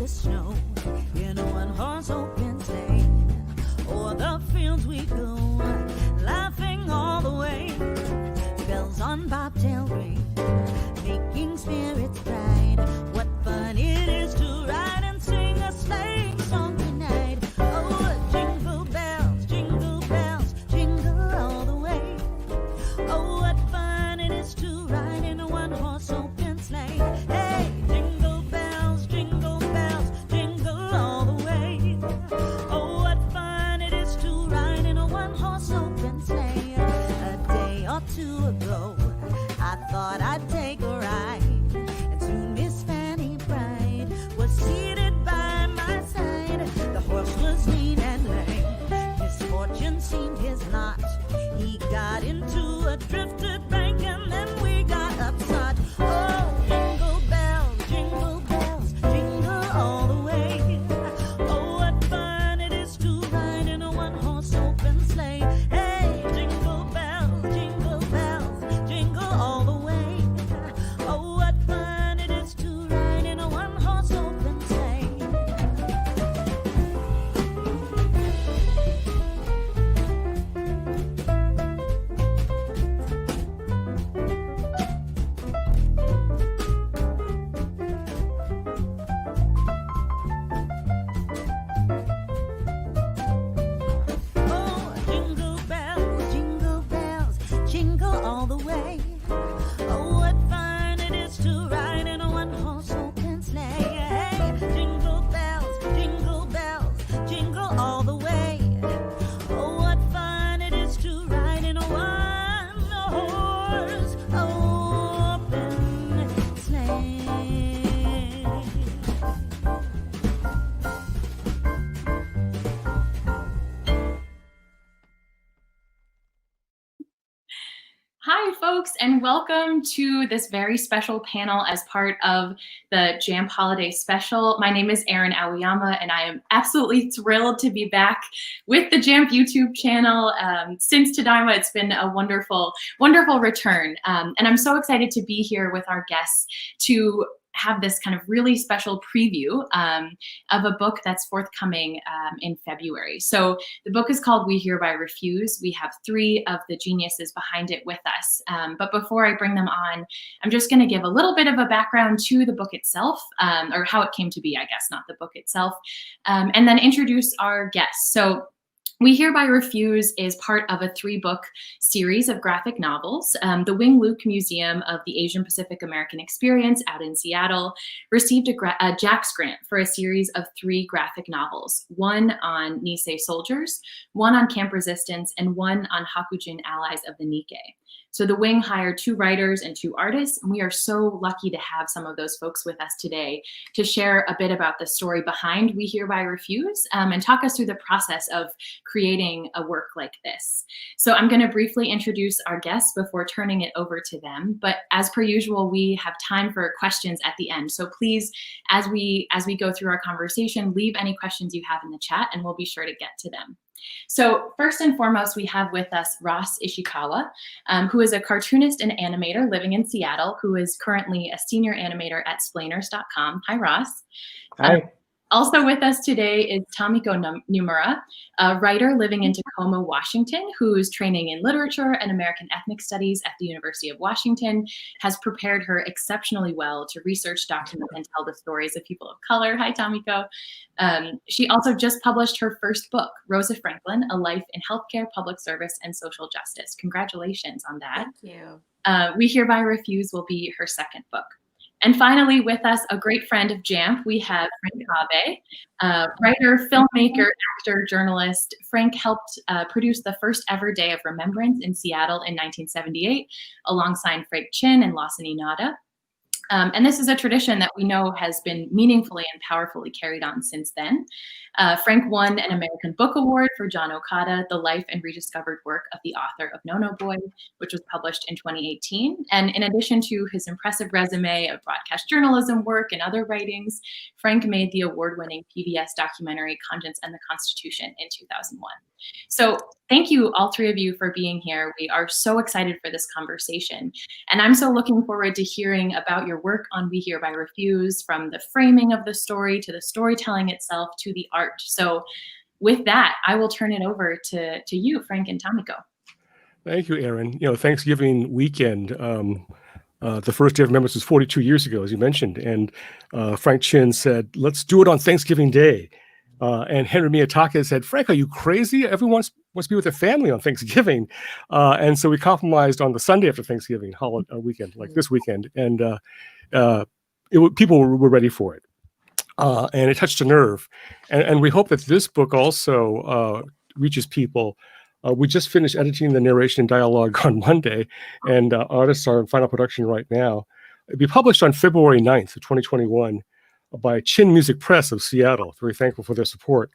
the snow in a one-horse open sleigh. O'er the fields we go, laughing all the way. Bells on bobtail ring, making spirits bright. What fun it is to ride and sing a sleighing song tonight. Oh, jingle bells, jingle all the way. Oh, what fun it is to ride in a one-horse open sleigh. Hey, jingle bells, jingle all the way. Oh, what fun it is to ride in a one-horse open sleigh. A day or two ago, I thought I'd take a ride, and soon Miss Fanny Bright was seated by my side. The horse was lean and lame, misfortune seemed his lot. He got into a drifted bank, and then we got upset. Oh, jingle bells, jingle all the way. Oh, what fun it is to ride in a one-horse open sleigh. Hey, jingle bells, jingle all the way. Oh, what fun it is to ride in a one-horse open sleigh. Oh, jingle bells, jingle all the way. Oh, what fun it is to ride in a one-horse open sleigh. Hey, jingle bells, jingle all the way. Oh, what fun it is to ride in a one-horse open sleigh. Hi, folks, and welcome to this very special panel as part of the JAMP Holiday Special. My name is Erin Aoyama, and I am absolutely thrilled to be back with the JAMP YouTube channel. Since Tadaima, it's been a wonderful, wonderful return. And I'm so excited to be here with our guests to have this kind of really special preview of a book that's forthcoming in February. So the book is called We Hereby Refuse. We have three of the geniuses behind it with us. But before I bring them on, I'm just going to give a little bit of a background to the book itself, or how it came to be, I guess, not the book itself, and then introduce our guests. So We Hereby Refuse is part of a 3-book series of graphic novels. The Wing Luke Museum of the Asian Pacific American Experience out in Seattle received a Jax grant for a series of 3 graphic novels, one on Nisei soldiers, one on camp resistance, and one on Hakujin allies of the Nikkei. So the Wing hired 2 writers and 2 artists, and we are so lucky to have some of those folks with us today to share a bit about the story behind We Hereby Refuse and talk us through the process of creating a work like this. So I'm going to briefly introduce our guests before turning it over to them. But as per usual, we have time for questions at the end. So please, as we go through our conversation, leave any questions you have in the chat, and we'll be sure to get to them. So first and foremost, we have with us Ross Ishikawa, who is a cartoonist and animator living in Seattle, who is currently a senior animator at Splainers.com. Hi, Ross. Hi. Also with us today is Tamiko Nimura, a writer living in Tacoma, Washington, who's training in literature and American ethnic studies at the University of Washington, has prepared her exceptionally well to research, document, and tell the stories of people of color. Hi, Tamiko. She also just published her first book, Rosa Franklin, A Life in Healthcare, Public Service, and Social Justice. Congratulations on that. Thank you. We Hereby Refuse will be her second book. And finally, with us, a great friend of JAMP, we have Frank Abe, writer, filmmaker, actor, journalist. Frank helped produce the first ever Day of Remembrance in Seattle in 1978, alongside Frank Chin and Lawson Inada. And this is a tradition that we know has been meaningfully and powerfully carried on since then. Frank won an American Book Award for John Okada, the life and rediscovered work of the author of No No Boy, which was published in 2018. And in addition to his impressive resume of broadcast journalism work and other writings, Frank made the award-winning PBS documentary Conscience and the Constitution in 2001. So thank you, all three of you, for being here. We are so excited for this conversation. And I'm so looking forward to hearing about your work on We Hereby Refuse, from the framing of the story to the storytelling itself to the art. So with that, I will turn it over to you, Frank and Tamiko. Thank you, Erin. Thanksgiving weekend, the first day of remembrance was 42 years ago, as you mentioned. And Frank Chin said, let's do it on Thanksgiving Day. And Henry Miyatake said, Frank, are you crazy? Everyone wants to be with their family on Thanksgiving. And so we compromised on the Sunday after Thanksgiving holiday weekend, like this weekend. And people were ready for it. And it touched a nerve. And we hope that this book also reaches people. We just finished editing the narration and dialogue on Monday, and artists are in final production right now. It'll be published on February 9th of 2021 by Chin Music Press of Seattle. Very thankful for their support.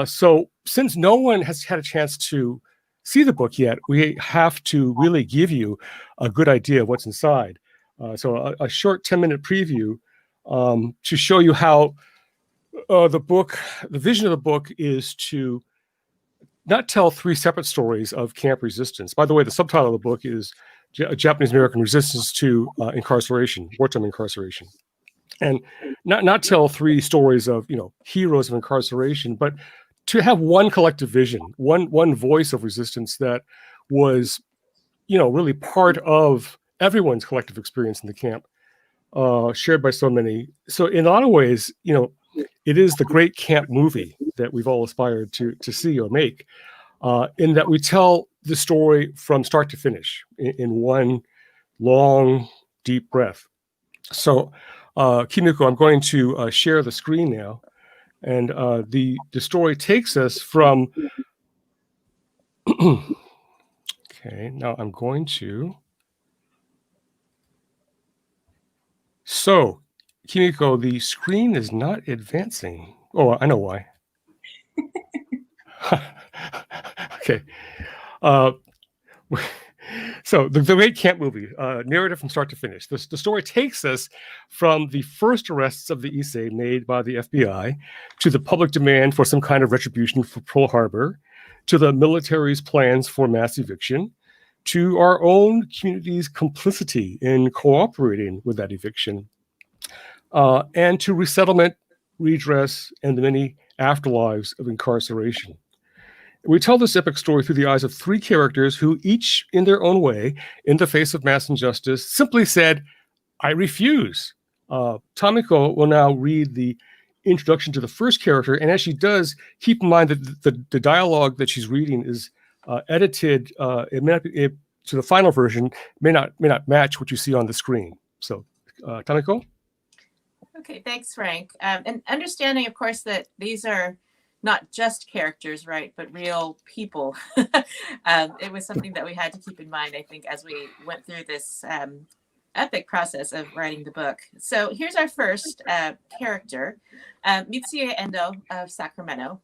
So since no one has had a chance to see the book yet, we have to really give you a good idea of what's inside. So a short 10-minute preview to show you how the vision of the book is to not tell three separate stories of camp resistance. By the way, the subtitle of the book is Japanese American Resistance to Incarceration, Wartime Incarceration. And not tell three stories of, heroes of incarceration, but to have one collective vision, one voice of resistance that was, really part of everyone's collective experience in the camp, shared by so many. So in a lot of ways, it is the great camp movie that we've all aspired to see or make, in that we tell the story from start to finish in one long, deep breath. So, Kimiko, I'm going to share the screen now, and the story takes us from. Okay, now I'm going to. So, Kimiko, the screen is not advancing. Oh, I know why. Okay. So the great camp movie, narrative from start to finish. The story takes us from the first arrests of the Issei made by the FBI to the public demand for some kind of retribution for Pearl Harbor, to the military's plans for mass eviction, to our own community's complicity in cooperating with that eviction, and to resettlement, redress, and the many afterlives of incarceration. We tell this epic story through the eyes of three characters who each, in their own way, in the face of mass injustice, simply said, I refuse. Tamiko will now read the introduction to the first character, and as she does, keep in mind that the dialogue that she's reading is edited. It may not be, to the final version may not match what you see on the screen. So, Tamiko? Okay, thanks, Frank. And understanding, of course, that these are not just characters, right, but real people. It was something that we had to keep in mind, I think, as we went through this epic process of writing the book. So here's our first character, Mitsuye Endo of Sacramento.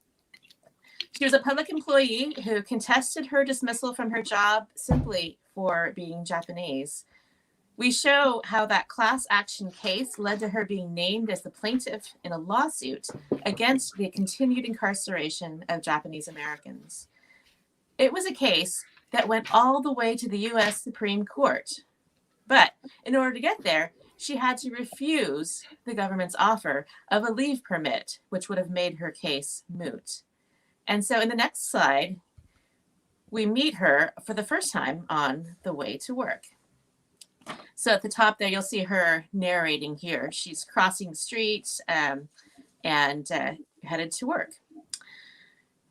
She was a public employee who contested her dismissal from her job simply for being Japanese. We show how that class action case led to her being named as the plaintiff in a lawsuit against the continued incarceration of Japanese Americans. It was a case that went all the way to the U.S. Supreme Court. But in order to get there, she had to refuse the government's offer of a leave permit, which would have made her case moot. And so in the next slide, we meet her for the first time on the way to work. So at the top there, you'll see her narrating here. She's crossing the street and headed to work.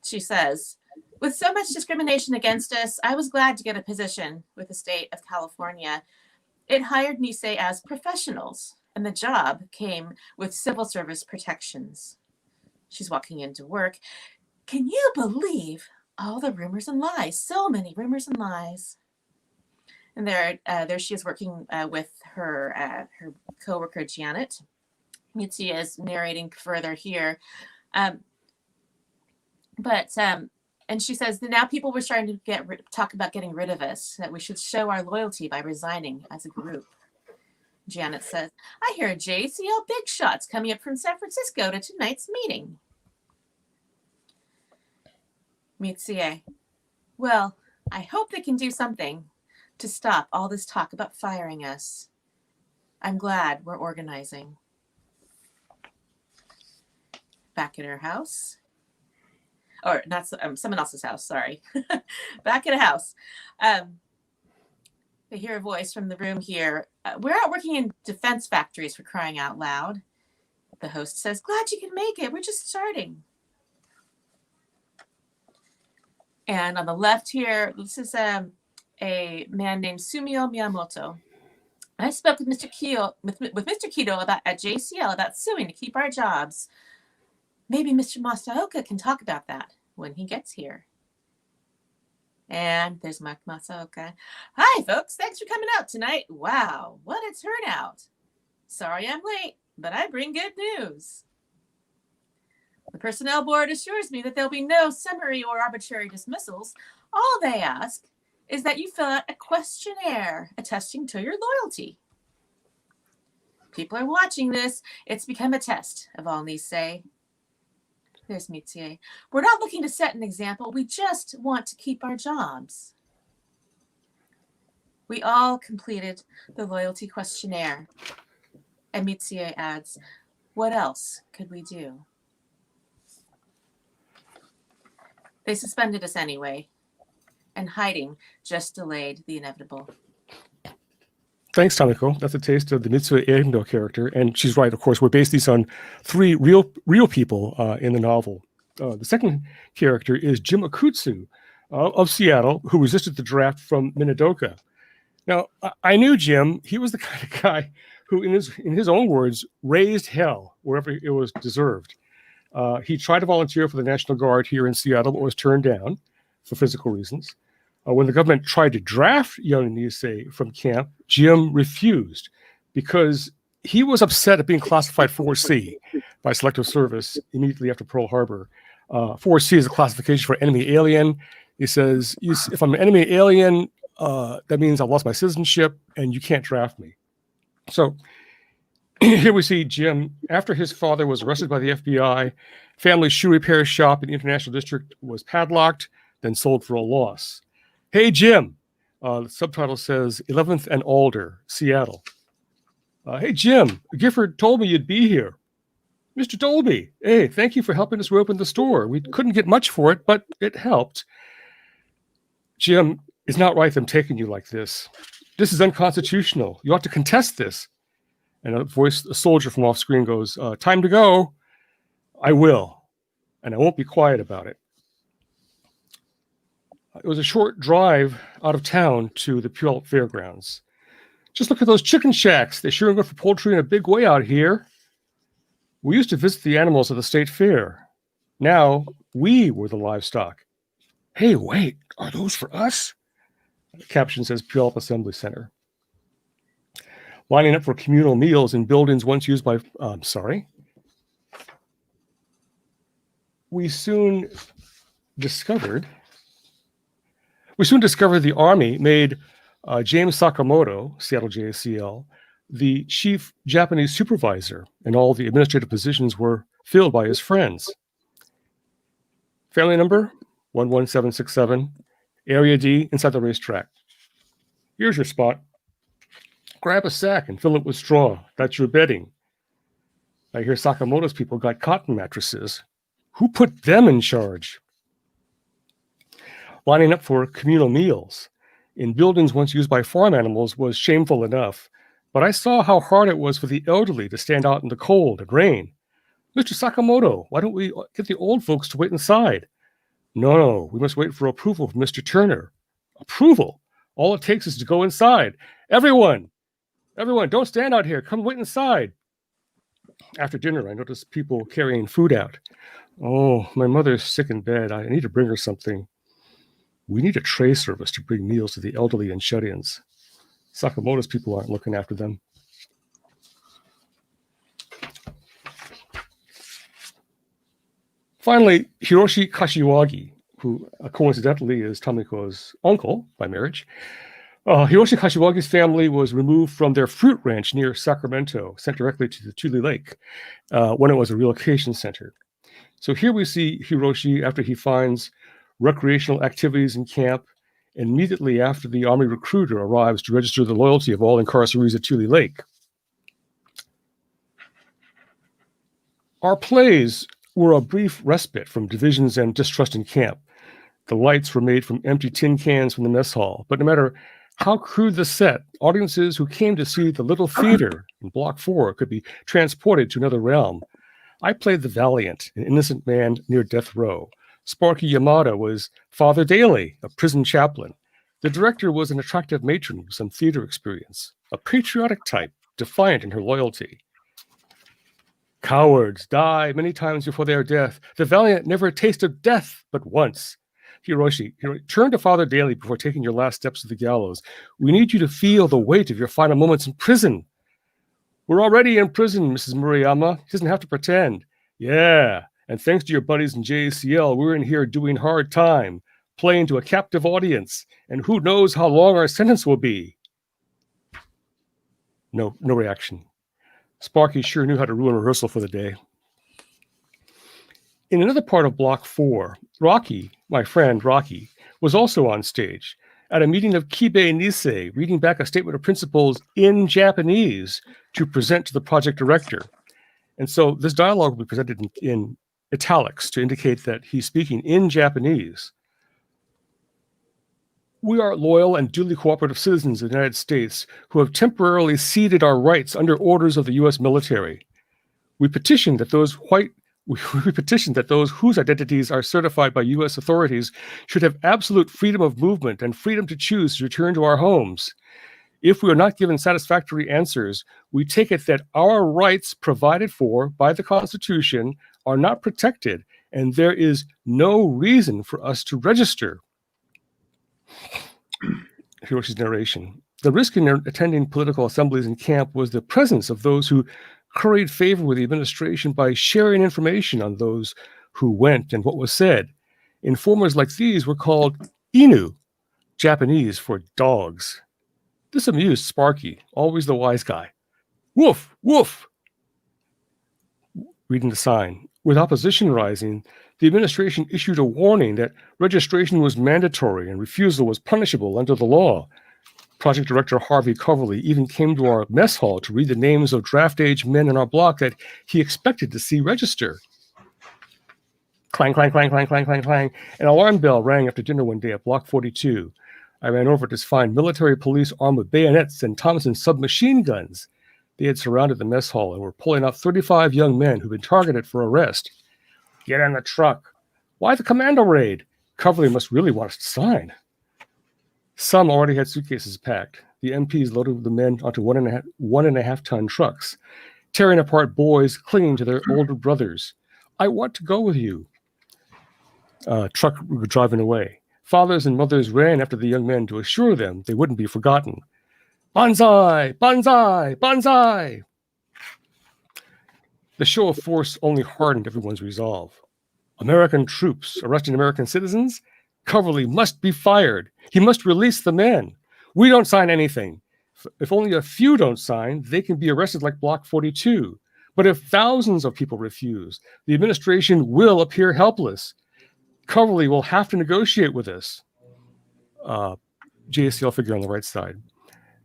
She says, with so much discrimination against us, I was glad to get a position with the state of California. It hired Nisei as professionals, and the job came with civil service protections. She's walking into work. Can you believe all the rumors and lies? So many rumors and lies. And there she is working with her coworker Janet. Mitsuye is narrating further here, and she says that now people were starting to talk about getting rid of us. That we should show our loyalty by resigning as a group. Janet says, "I hear JCL big shots coming up from San Francisco to tonight's meeting." Mitsuye, well, I hope they can do something to stop all this talk about firing us. I'm glad we're organizing. Back at her house. Or not someone else's house, sorry. Back at a house. They hear a voice from the room here. We're out working in defense factories, for crying out loud. The host says, glad you can make it. We're just starting. And on the left here, this is a man named Sumio Miyamoto. I spoke with Mr. Kido, with Mr. Kido at JCL about suing to keep our jobs. Maybe Mr. Masaoka can talk about that when he gets here. And there's Mark Masaoka. Hi, folks. Thanks for coming out tonight. Wow, what a turnout. Sorry I'm late, but I bring good news. The personnel board assures me that there'll be no summary or arbitrary dismissals. All they ask is that you fill out a questionnaire attesting to your loyalty. People are watching this. It's become a test, Avalni say. There's Mitsuye. We're not looking to set an example. We just want to keep our jobs. We all completed the loyalty questionnaire. And Mitsuye adds, what else could we do? They suspended us anyway, and hiding just delayed the inevitable. Thanks, Tamiko. That's a taste of the Mitsuye Endo character. And she's right, of course. We're based these on 3 real people in the novel. The second character is Jim Akutsu of Seattle, who resisted the draft from Minidoka. Now, I knew Jim. He was the kind of guy who, in his own words, raised hell wherever it was deserved. He tried to volunteer for the National Guard here in Seattle, but was turned down for physical reasons. When the government tried to draft young Nisei from camp, Jim refused because he was upset at being classified 4C by Selective Service immediately after Pearl Harbor. 4C is a classification for enemy alien. He says, if I'm an enemy alien, that means I've lost my citizenship and you can't draft me. So here we see Jim, after his father was arrested by the FBI, family shoe repair shop in the International District was padlocked, then sold for a loss. Hey, Jim. The subtitle says 11th and Alder, Seattle. Hey, Jim, Gifford told me you'd be here. Mr. Dolby, hey, thank you for helping us reopen the store. We couldn't get much for it, but it helped. Jim, it's not right them taking you like this. This is unconstitutional. You ought to contest this. And a soldier from off screen goes, time to go. I will. And I won't be quiet about it. It was a short drive out of town to the Puyallup Fairgrounds. Just look at those chicken shacks. They're sure good for poultry in a big way out here. We used to visit the animals at the state fair. Now we were the livestock. Hey, wait, are those for us? The caption says Puyallup Assembly Center. Lining up for communal meals in buildings once used by, We soon discovered the Army made James Sakamoto, Seattle JCL, the chief Japanese supervisor, and all the administrative positions were filled by his friends. Family number 11767, Area D inside the racetrack. Here's your spot. Grab a sack and fill it with straw. That's your bedding. I hear Sakamoto's people got cotton mattresses. Who put them in charge? Lining up for communal meals in buildings once used by farm animals was shameful enough, but I saw how hard it was for the elderly to stand out in the cold and rain. Mr. Sakamoto, why don't we get the old folks to wait inside? No, we must wait for approval from Mr. Turner. Approval? All it takes is to go inside. Everyone, don't stand out here. Come wait inside. After dinner, I noticed people carrying food out. Oh, my mother's sick in bed. I need to bring her something. We need a tray service to bring meals to the elderly and shut-ins. Sakamoto's people aren't looking after them. Finally, Hiroshi Kashiwagi, who coincidentally is Tamiko's uncle by marriage. Hiroshi Kashiwagi's family was removed from their fruit ranch near Sacramento, sent directly to the Tule Lake when it was a relocation center. So here we see Hiroshi after he finds recreational activities in camp, immediately after the Army recruiter arrives to register the loyalty of all incarcerees at Tule Lake. Our plays were a brief respite from divisions and distrust in camp. The lights were made from empty tin cans from the mess hall, but no matter how crude the set, audiences who came to see the little theater in Block 4 could be transported to another realm. I played the valiant, an innocent man near death row. Sparky Yamada was Father Daly, a prison chaplain. The director was an attractive matron with some theater experience, a patriotic type, defiant in her loyalty. Cowards die many times before their death. The valiant never tasted death but once. Hiroshi, turn to Father Daly before taking your last steps to the gallows. We need you to feel the weight of your final moments in prison. We're already in prison, Mrs. Murayama. He doesn't have to pretend. Yeah, and thanks to your buddies in JACL, we're in here doing hard time, playing to a captive audience, and who knows how long our sentence will be. No reaction. Sparky sure knew how to ruin rehearsal for the day. In another part of Block 4, Rocky, my friend Rocky, was also on stage at a meeting of Kibe Nisei, reading back a statement of principles in Japanese to present to the project director. And so this dialogue will be presented in italics to indicate that he's speaking in Japanese. We are loyal and duly cooperative citizens of the United States who have temporarily ceded our rights under orders of the U.S. military. We petition that those whose identities are certified by U.S. authorities should have absolute freedom of movement and freedom to choose to return to our homes. If we are not given satisfactory answers, we take it that our rights provided for by the Constitution are not protected, and there is no reason for us to register. Hiroshi's narration. The risk in attending political assemblies in camp was the presence of those who curried favor with the administration by sharing information on those who went and what was said. Informers like these were called inu, Japanese for dogs. This amused Sparky, always the wise guy. Woof, woof. Reading the sign. With opposition rising, the administration issued a warning that registration was mandatory and refusal was punishable under the law. Project Director Harvey Coverley even came to our mess hall to read the names of draft-age men in our block that he expected to see register. Clang, clang, clang, clang, clang, clang, clang. An alarm bell rang after dinner one day at Block 42. I ran over to find military police armed with bayonets and Thompson submachine guns. They had surrounded the mess hall and were pulling out 35 young men who'd been targeted for arrest. Get in the truck. Why the commando raid? Coverley must really want us to sign. Some already had suitcases packed. The MPs loaded the men onto 1.5 ton trucks, tearing apart boys clinging to their older brothers. I want to go with you. Truck were driving away. Fathers and mothers ran after the young men to assure them they wouldn't be forgotten. Banzai! Banzai! Banzai! The show of force only hardened everyone's resolve. American troops arresting American citizens? Coverley must be fired. He must release the men. We don't sign anything. If only a few don't sign, they can be arrested like Block 42. But if thousands of people refuse, the administration will appear helpless. Coverley will have to negotiate with us. JSCL figure on the right side.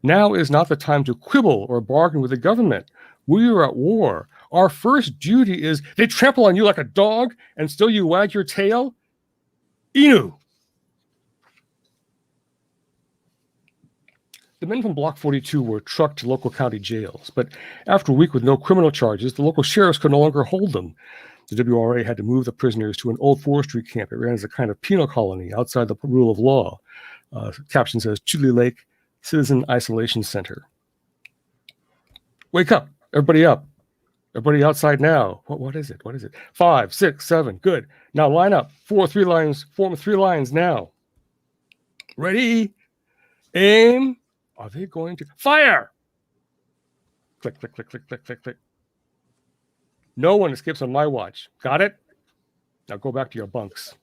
Now is not the time to quibble or bargain with the government. We are at war. Our first duty is they trample on you like a dog and still you wag your tail? Inu! The men from Block 42 were trucked to local county jails, but after a week with no criminal charges, the local sheriffs could no longer hold them. The WRA had to move the prisoners to an old forestry camp. It ran as a kind of penal colony outside the rule of law. Caption says, Chili Lake Citizen Isolation Center. Wake up, everybody up. Everybody outside now. What is it? What is it? 5, 6, 7, good. Now line up, form 3 lines now. Ready, aim. Are they going to fire? Click, click, click, click, click, click, click. No one escapes on my watch. Got it? Now go back to your bunks.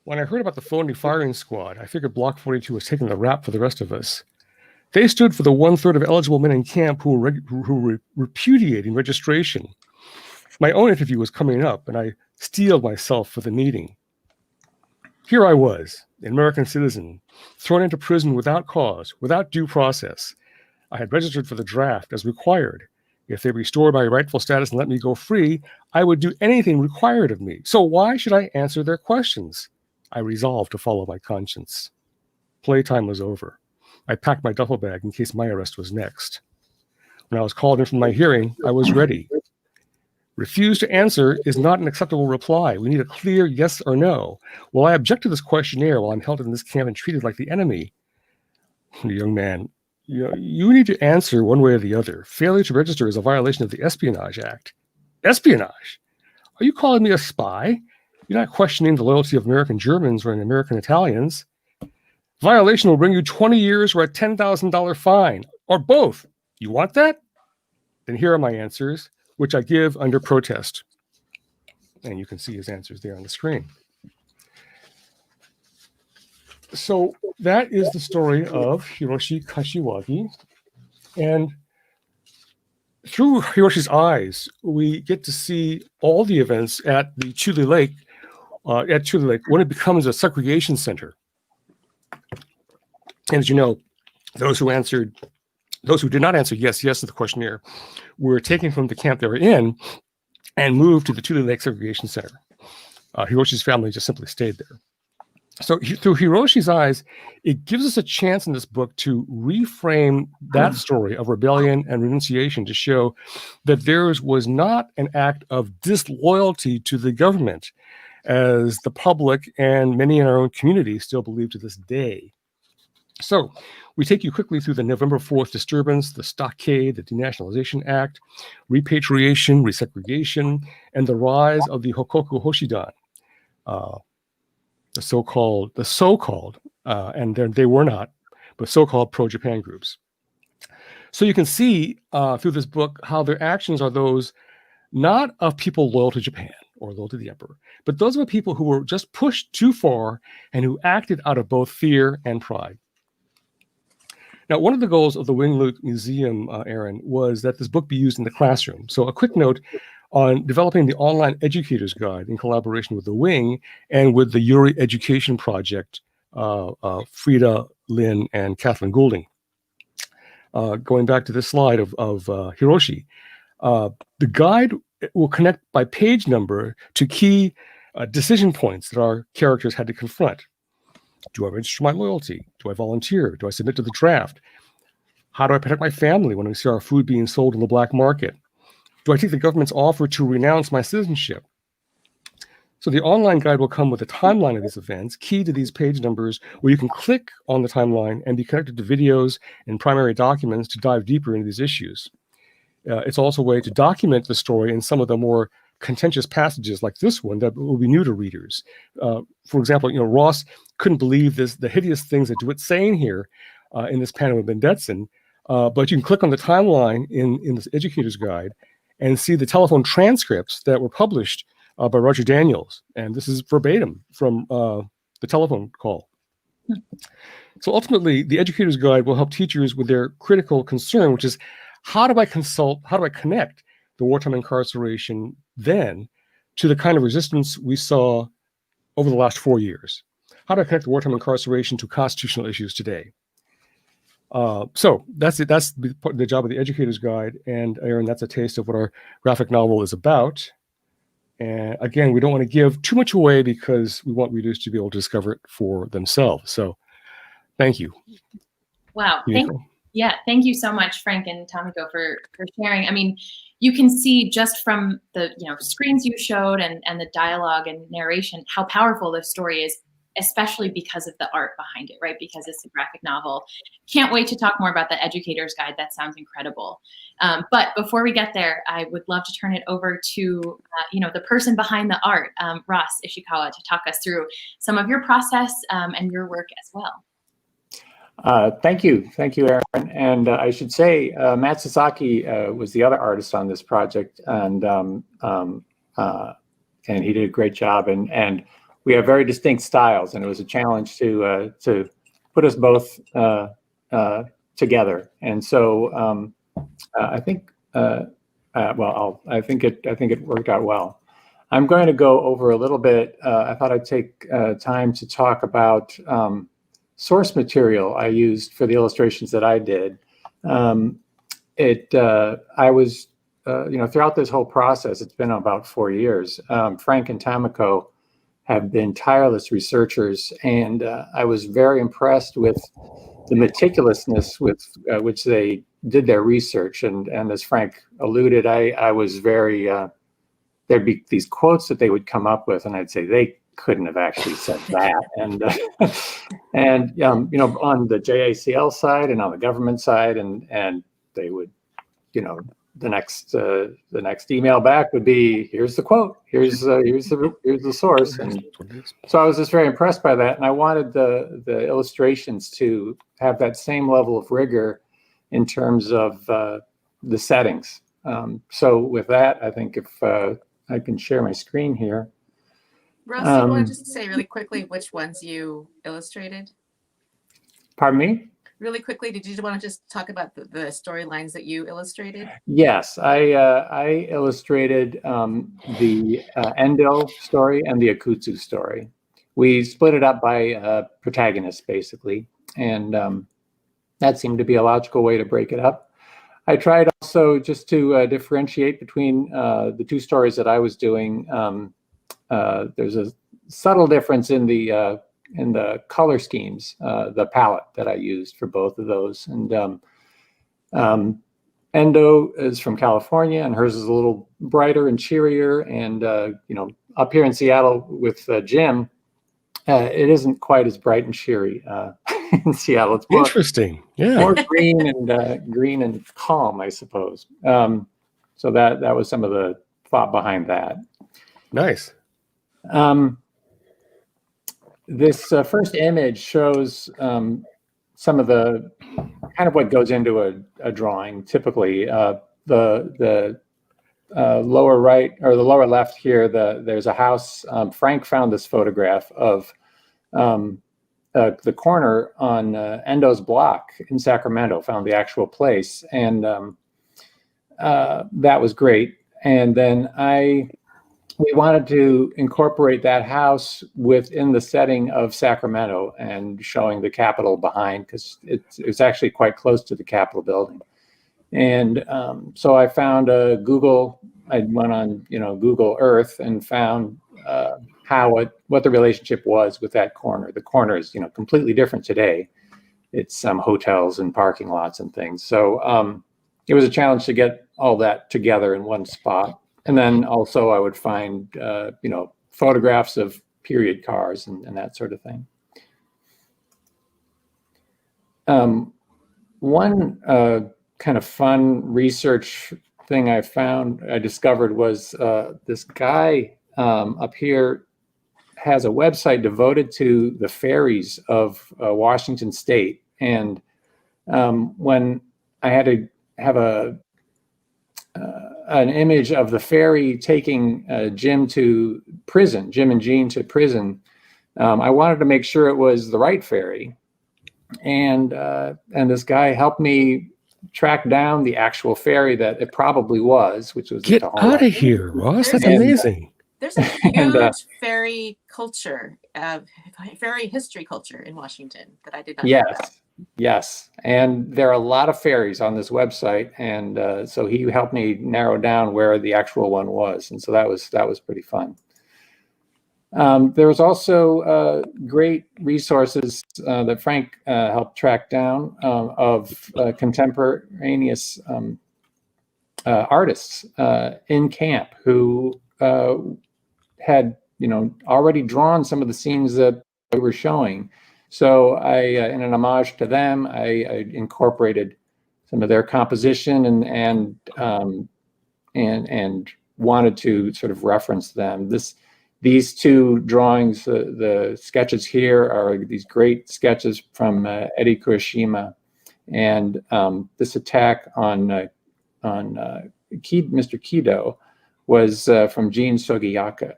When I heard about the phony firing squad, I figured Block 42 was taking the rap for the rest of us. They stood for the 1/3 of eligible men in camp who were repudiating registration. My own interview was coming up, and I steeled myself for the meeting. Here I was, an American citizen, thrown into prison without cause, without due process. I had registered for the draft as required. If they restored my rightful status and let me go free, I would do anything required of me. So why should I answer their questions? I resolved to follow my conscience. Playtime was over. I packed my duffel bag in case my arrest was next. When I was called in for my hearing, I was ready. Refuse to answer is not an acceptable reply. We need a clear yes or no. Well, I object to this questionnaire while I'm held in this camp and treated like the enemy. The young man, you need to answer one way or the other. Failure to register is a violation of the Espionage Act. Espionage? Are you calling me a spy? You're not questioning the loyalty of American Germans or American Italians. Violation will bring you 20 years or a $10,000 fine, or both. You want that? Then here are my answers, which I give under protest. And you can see his answers there on the screen. So that is the story of Hiroshi Kashiwagi. And through Hiroshi's eyes, we get to see all the events at the Chuli Lake, when it becomes a segregation center. And as you know, those who did not answer yes to the questionnaire were taken from the camp they were in and moved to the Chuli Lake Segregation Center. Hiroshi's family just simply stayed there. So through Hiroshi's eyes, it gives us a chance in this book to reframe that story of rebellion and renunciation to show that theirs was not an act of disloyalty to the government, as the public and many in our own community still believe to this day. So we take you quickly through the November 4th disturbance, the stockade, the Denationalization Act, repatriation, resegregation, and the rise of the Hokoku Hoshidan, the so-called, and they were not, but so-called pro-Japan groups. So you can see through this book how their actions are those not of people loyal to Japan or loyal to the emperor, but those of people who were just pushed too far and who acted out of both fear and pride. Now, one of the goals of the Wing-Luke Museum, Erin, was that this book be used in the classroom. So a quick note on developing the online educator's guide in collaboration with the Wing and with the Yuri Education Project, Frida, Lynn, and Kathleen Goulding. Going back to this slide of Hiroshi, the guide will connect by page number to key decision points that our characters had to confront. Do I register my loyalty? Do I volunteer? Do I submit to the draft? How do I protect my family when we see our food being sold in the black market? Do I take the government's offer to renounce my citizenship? So the online guide will come with a timeline of these events, key to these page numbers, where you can click on the timeline and be connected to videos and primary documents to dive deeper into these issues. It's also a way to document the story in some of the more contentious passages like this one that will be new to readers. For example, Ross couldn't believe the hideous things that DeWitt's saying here in this panel with Ben Detson, but you can click on the timeline in this educator's guide and see the telephone transcripts that were published by Roger Daniels. And this is verbatim from the telephone call. So ultimately, the educator's guide will help teachers with their critical concern, which is how do I connect the wartime incarceration then to the kind of resistance we saw over the last 4 years? How do I connect the wartime incarceration to constitutional issues today? So that's it. That's the job of the educator's guide. And Erin, that's a taste of what our graphic novel is about. And again, we don't want to give too much away because we want readers to be able to discover it for themselves. So thank you. Wow. Thank you so much, Frank and Tamiko, for sharing. I mean, you can see just from the screens you showed and the dialogue and narration how powerful this story is, especially because of the art behind it, right? Because it's a graphic novel. Can't wait to talk more about the educator's guide. That sounds incredible. But before we get there, I would love to turn it over to the person behind the art, Ross Ishikawa, to talk us through some of your process and your work as well. Thank you, Erin. And I should say, Matt Sasaki was the other artist on this project, and he did a great job. And we have very distinct styles, and it was a challenge to put us both together. And so I think it worked out well. I'm going to go over a little bit. I thought I'd take time to talk about source material I used for the illustrations that I did. I was throughout this whole process, it's been about 4 years. Frank and Tamiko have been tireless researchers, and I was very impressed with the meticulousness with which they did their research. And as Frank alluded, I was very, there'd be these quotes that they would come up with, and I'd say they couldn't have actually said that. And on the JACL side and on the government side, and they would, the next email back would be, here's the quote, here's the source. And so I was just very impressed by that, and I wanted the illustrations to have that same level of rigor in terms of the settings. So with that, I think if I can share my screen here. Ross, do you want to just say really quickly which ones you illustrated? Pardon me? Really quickly, did you want to just talk about the storylines that you illustrated? Yes, I illustrated the Endo story and the Akutsu story. We split it up by protagonists, basically, and that seemed to be a logical way to break it up. I tried also just to differentiate between the two stories that I was doing. There's a subtle difference in the color schemes, the palette that I used for both of those. And Endo is from California, and hers is a little brighter and cheerier. And up here in Seattle with Jim, it isn't quite as bright and cheery in Seattle. It's more, interesting. Yeah, more green and calm, I suppose. So that was some of the thought behind that. Nice. This first image shows some of the kind of what goes into a drawing. Typically, the lower right or the lower left here, there's a house. Frank found this photograph of the corner on Endo's block in Sacramento. Found the actual place, and that was great. And then we wanted to incorporate that house within the setting of Sacramento and showing the Capitol behind, because it's actually quite close to the Capitol building. And so I found I went on Google Earth and found what the relationship was with that corner. The corner is completely different today. It's some hotels and parking lots and things. So it was a challenge to get all that together in one spot. And then also I would find, photographs of period cars and that sort of thing. One kind of fun research thing I discovered was this guy up here has a website devoted to the ferries of Washington State. And when I had to have an image of the ferry taking Jim and Jean to prison, I wanted to make sure it was the right ferry. And this guy helped me track down the actual ferry that it probably was, which was Get out of here, Ross. That's amazing. There's a huge ferry culture, ferry history culture in Washington that I did not know about. Yes, and there are a lot of ferries on this website, and so he helped me narrow down where the actual one was, and so that was pretty fun. There was also great resources that Frank helped track down of contemporaneous artists in camp who had already drawn some of the scenes that we were showing. So I, in an homage to them, I incorporated some of their composition and wanted to sort of reference them. These two drawings, the sketches here, are these great sketches from Eddie Kuroshima, and this attack on Mr. Kido was from Gene Sugioka,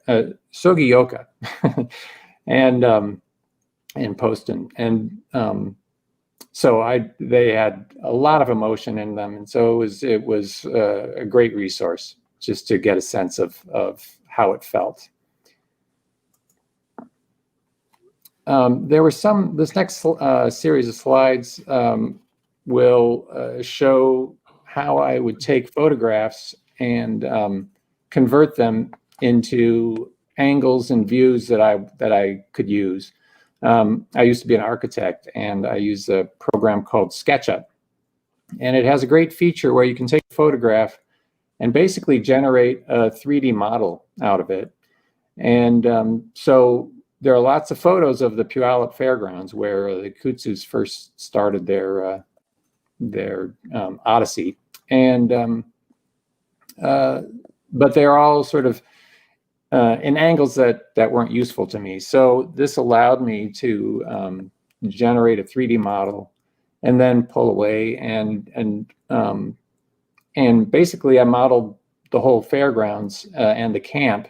and in Poston, and so they had a lot of emotion in them, and so it was a great resource just to get a sense of how it felt. There were this next series of slides will show how I would take photographs and convert them into angles and views that I could use. I used to be an architect, and I use a program called SketchUp, and it has a great feature where you can take a photograph and basically generate a 3D model out of it. And so there are lots of photos of the Puyallup Fairgrounds where the Akutsus first started their odyssey, and but they're all sort of in angles that weren't useful to me. So this allowed me to generate a 3D model and then pull away and basically I modeled the whole fairgrounds and the camp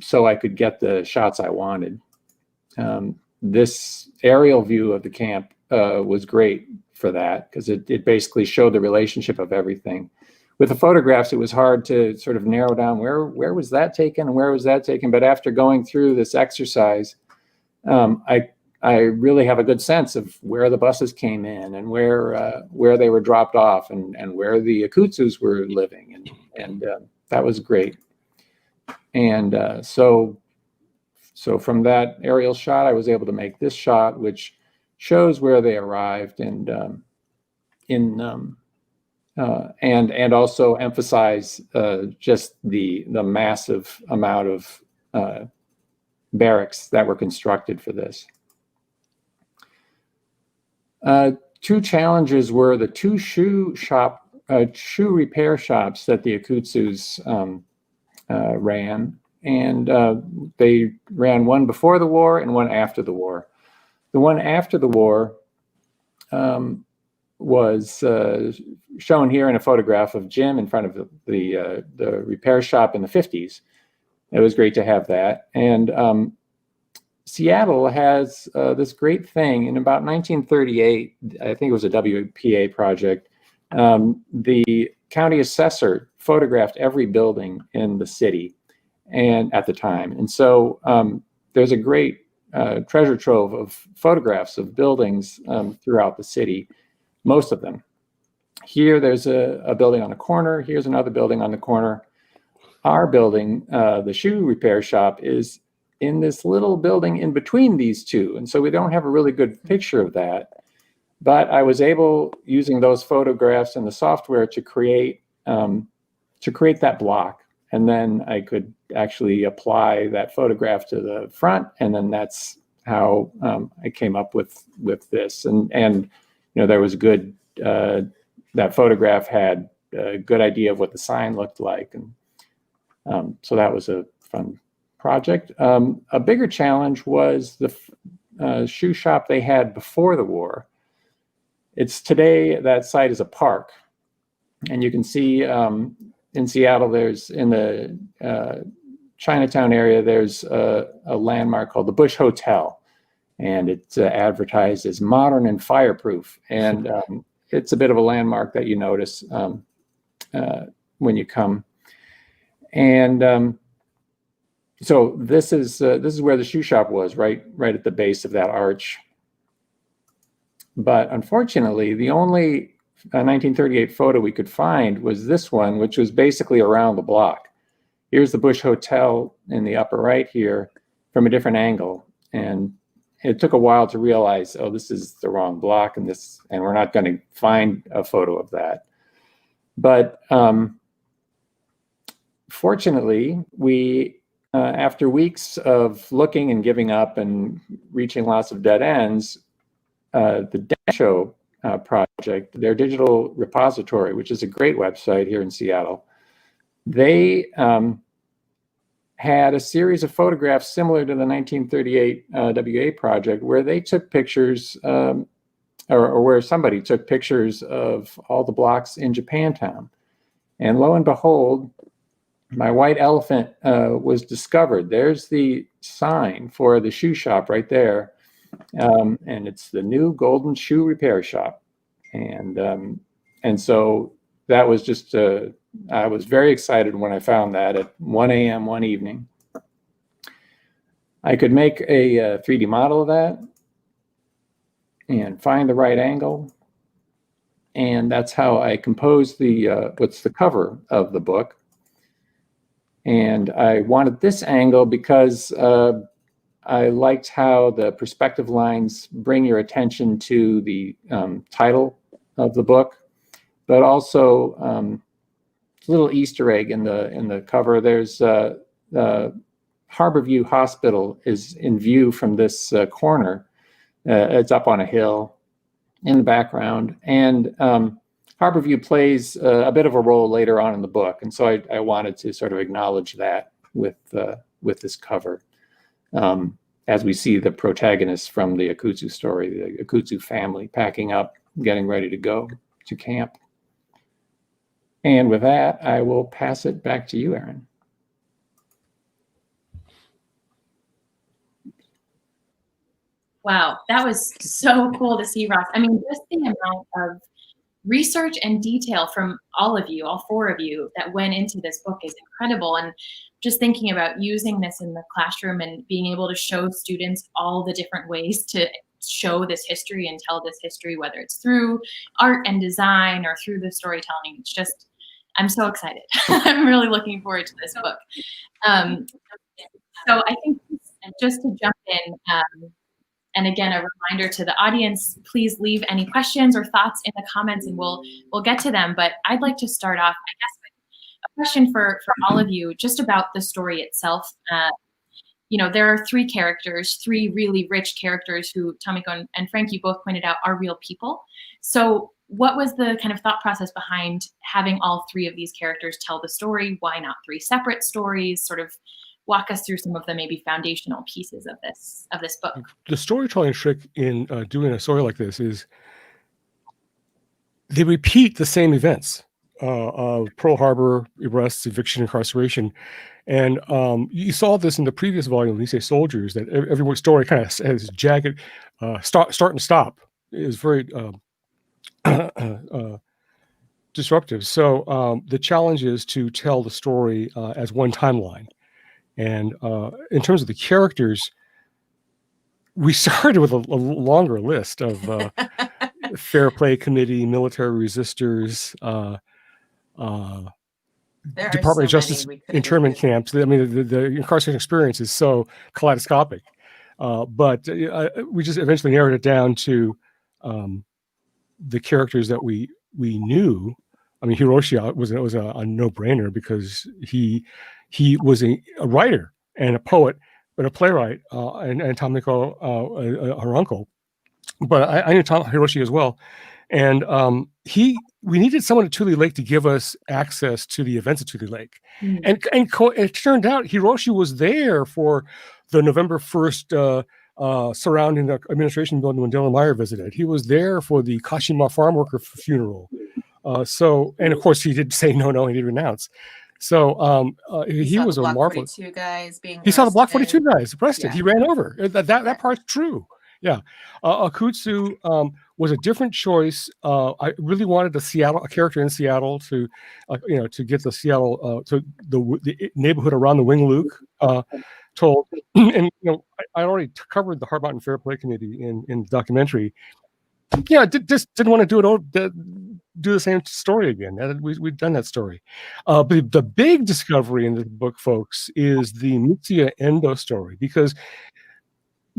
so I could get the shots I wanted. This aerial view of the camp was great for that because it basically showed the relationship of everything. With the photographs, it was hard to sort of narrow down where was that taken and where was that taken. But after going through this exercise, I really have a good sense of where the buses came in and where they were dropped off and where the Akutsus were living, and that was great. And so from that aerial shot, I was able to make this shot, which shows where they arrived and also emphasize just the massive amount of barracks that were constructed for this. Two challenges were the two shoe repair shops that the Akutsus ran, and they ran one before the war and one after the war. The one after the war was shown here in a photograph of Jim in front of the repair shop in the 50s. It was great to have that. And Seattle has this great thing. In about 1938, I think it was a WPA project, the county assessor photographed every building in the city and at the time. And so there's a great treasure trove of photographs of buildings throughout the city, most of them. Here, there's a building on a corner. Here's another building on the corner. Our building, the shoe repair shop, is in this little building in between these two. And so we don't have a really good picture of that. But I was able, using those photographs and the software, to create that block. And then I could actually apply that photograph to the front. And then that's how I came up with this. And you know, there was good, that photograph had a good idea of what the sign looked like. And so that was a fun project. A bigger challenge was the shoe shop they had before the war. It's today, that site is a park. And you can see in Seattle, there's in the Chinatown area, there's a landmark called the Bush Hotel. And it's advertised as modern and fireproof. And it's a bit of a landmark that you notice when you come. And so this is where the shoe shop was, right at the base of that arch. But unfortunately, the only 1938 photo we could find was this one, which was basically around the block. Here's the Bush Hotel in the upper right here from a different angle. And it took a while to realize, oh, this is the wrong block, and we're not going to find a photo of that. But fortunately, we, after weeks of looking and giving up and reaching lots of dead ends, the Dasho project, their digital repository, which is a great website here in Seattle, they had a series of photographs similar to the 1938 WA project, where they took pictures, or where somebody took pictures of all the blocks in Japantown. And lo and behold, my white elephant was discovered. There's the sign for the shoe shop right there. And it's the new Golden Shoe Repair Shop. And so that was just, I was very excited when I found that at 1 a.m. one evening. I could make a 3D model of that and find the right angle And that's how I composed what's the cover of the book. And I wanted this angle because I liked how the perspective lines bring your attention to the title of the book, but also a little Easter egg in the cover. There's Harborview Hospital is in view from this corner. It's up on a hill in the background, and Harborview plays a bit of a role later on in the book, and so I wanted to sort of acknowledge that with this cover. As we see the protagonists from the Akutsu story, the Akutsu family packing up, getting ready to go to camp. And with that, I will pass it back to you, Erin. Wow, that was so cool to see, Ross. I mean, just the amount of research and detail from all of you, all four of you, that went into this book is incredible. And just thinking about using this in the classroom and being able to show students all the different ways to show this history and tell this history, whether it's through art and design or through the storytelling. It's just, I'm so excited. I'm really looking forward to this book. So I think just to jump in, and again, a reminder to the audience, please leave any questions or thoughts in the comments and we'll get to them. But I'd like to start off, I guess, with a question for all of you, just about the story itself. You know, there are three characters, three really rich characters who Tamiko and Frank, you both pointed out, are real people. So what was the kind of thought process behind having all three of these characters tell the story? Why not three separate stories? Sort of walk us through some of the maybe foundational pieces of this book. The storytelling trick in doing a story like this is they repeat the same events of Pearl Harbor, arrests, eviction, incarceration. And you saw this in the previous volume, These Say Soldiers, that every story kind of has jagged start and stop. It is very disruptive. So the challenge is to tell the story as one timeline. And in terms of the characters, we started with a longer list of Fair Play Committee, military resistors, Department of Justice internment camps. I mean, the incarceration experience is so kaleidoscopic. But we just eventually narrowed it down to the characters that we knew. I mean, Hiroshi was a no-brainer because he was a writer and a poet, but a playwright, and Tamiko, her uncle. But I knew Hiroshi as well, and we needed someone at Tule Lake to give us access to the events at Tule Lake, and it turned out Hiroshi was there for the November 1st surrounding the administration building when Dylan Meyer visited. He was there for the Kashima farm worker funeral. And of course he did say no, he did renounce. So he was a marvelous. 42 guys being he saw the Block 42 guys arrested. Yeah. He ran over. That part's true. Yeah, Akutsu was a different choice. I really wanted a character in Seattle to get the Seattle to the neighborhood around the Wing Luke told. And I already covered the Hard Mountain Fair Play Committee in the documentary. Yeah, just didn't want to do the same story again. We've done that story. But the big discovery in the book, folks, is the Mitsuye Endo story, because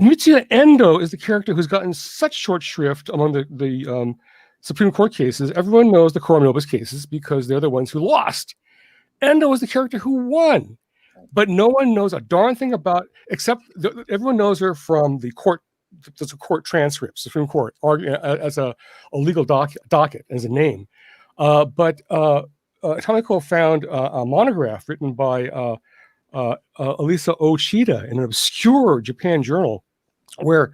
Mitsuye Endo is the character who's gotten such short shrift among the Supreme Court cases. Everyone knows the Coram Nobis cases because they're the ones who lost. Endo is the character who won, but no one knows a darn thing about, except everyone knows her from the court. There's a court transcript, Supreme Court, as a legal docket, as a name. But Tamiko found a monograph written by Elisa Ochida in an obscure Japan journal, where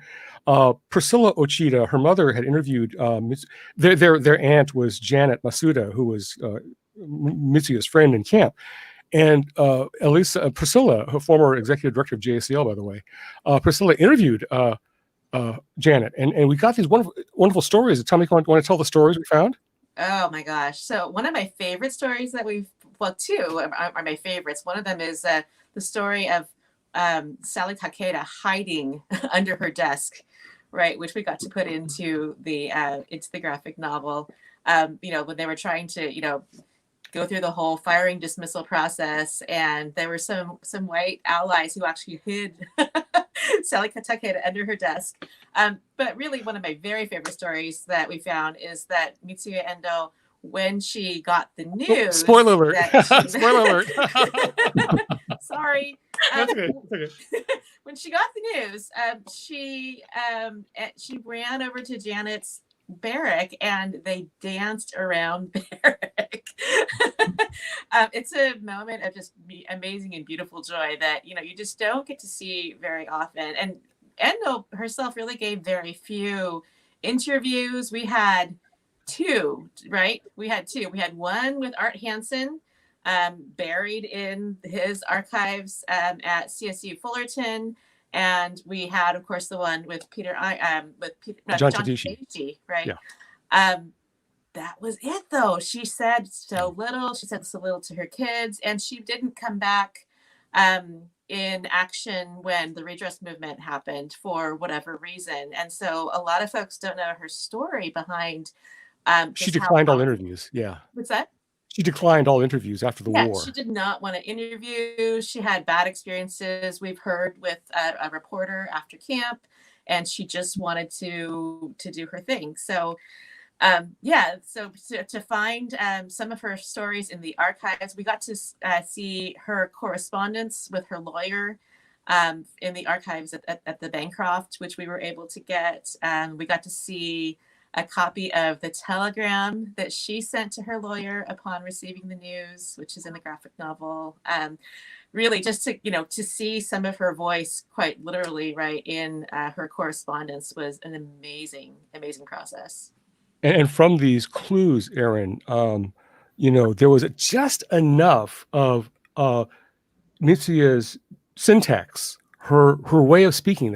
Priscilla Ochida, her mother, had interviewed their aunt was Janet Masuda, who was Mitsuye's friend in camp. And Priscilla, her former executive director of JSCL, by the way, Priscilla interviewed Janet, and we got these wonderful stories. Tamiko, want to tell the stories we found? Oh my gosh! So one of my favorite stories that two are my favorites. One of them is the story of Sally Takeda hiding under her desk right, which we got to put into the graphic novel. When they were trying to, go through the whole firing dismissal process, and there were some white allies who actually hid Sally Takeda under her desk. But really, one of my very favorite stories that we found is that Mitsuye Endo, when she got the news, spoiler alert! Spoiler alert! Sorry. That's okay. That's okay. When she got the news, she ran over to Janet's barrack and they danced around barrack. It's a moment of just amazing and beautiful joy that you just don't get to see very often. And Endo herself really gave very few interviews. We had two, right? We had one with Art Hansen, buried in his archives at CSU Fullerton. And we had, of course, the one with John Tadishi, right? Yeah. That was it, though. She said so little. She said so little to her kids, and she didn't come back in action when the redress movement happened for whatever reason. And so a lot of folks don't know her story behind. She declined all interviews. Yeah. What's that? She declined all interviews after the war. She did not want to interview. She had bad experiences, we've heard, with a reporter after camp, and she just wanted to do her thing. So, so to find some of her stories in the archives, we got to see her correspondence with her lawyer in the archives at the Bancroft, which we were able to get. We got to see a copy of the telegram that she sent to her lawyer upon receiving the news, which is in the graphic novel. Really, just to see some of her voice, quite literally, right, in her correspondence was an amazing, amazing process. And from these clues, Erin, there was just enough of Mitsuye's syntax, her way of speaking,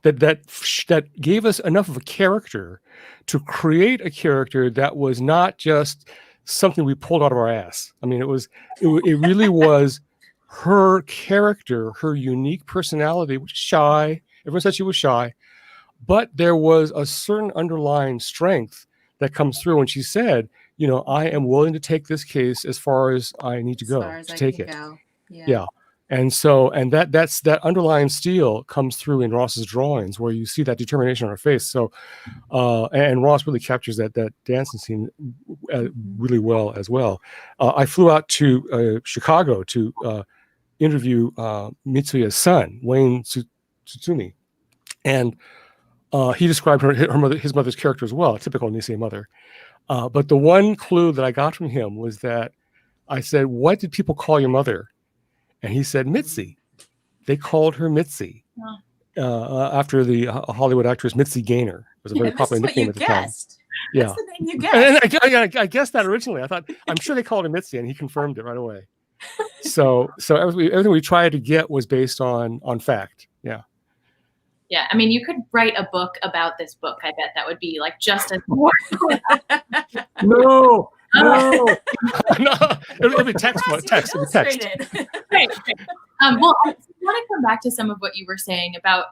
that gave us enough of a character to create a character that was not just something we pulled out of our ass. I mean, it really was her character, her unique personality, which is shy. Everyone said she was shy, but there was a certain underlying strength that comes through when she said, I am willing to take this case as far as I need to go to take it. Yeah. And so, that's that underlying steel comes through in Ross's drawings, where you see that determination on her face. So, and Ross really captures that dancing scene really well as well. I flew out to Chicago to interview Mitsuye's son, Wayne Tsutsumi, and he described his mother's character as well, a typical Nisei mother. But the one clue that I got from him was that I said, "What did people call your mother?" And he said, "Mitzi." They called her Mitzi after the Hollywood actress Mitzi Gaynor. It was a very popular nickname at the time. Yeah, that's the name you guessed. And I guessed that originally. I thought, I'm sure they called her Mitzi, and he confirmed it right away. So everything we tried to get was based on fact. Yeah. Yeah, I mean, you could write a book about this book. I bet that would be like just as No. No, it'll be text. It'll be text. Right. Well, I want to come back to some of what you were saying about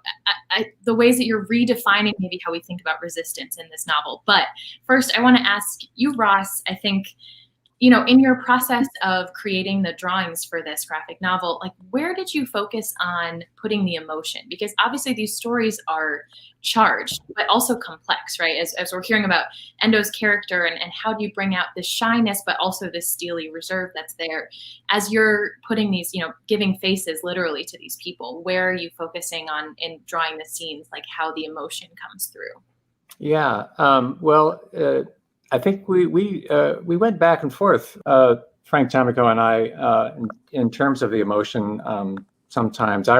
the ways that you're redefining maybe how we think about resistance in this novel. But first, I want to ask you, Ross, I think, in your process of creating the drawings for this graphic novel, like, where did you focus on putting the emotion? Because obviously these stories are charged, but also complex, right? As we're hearing about Endo's character and how do you bring out the shyness, but also this steely reserve that's there. As you're putting these, giving faces literally to these people, where are you focusing on in drawing the scenes, like how the emotion comes through? Yeah, I think we went back and forth, Frank, Tamiko, and I, in terms of the emotion. Sometimes I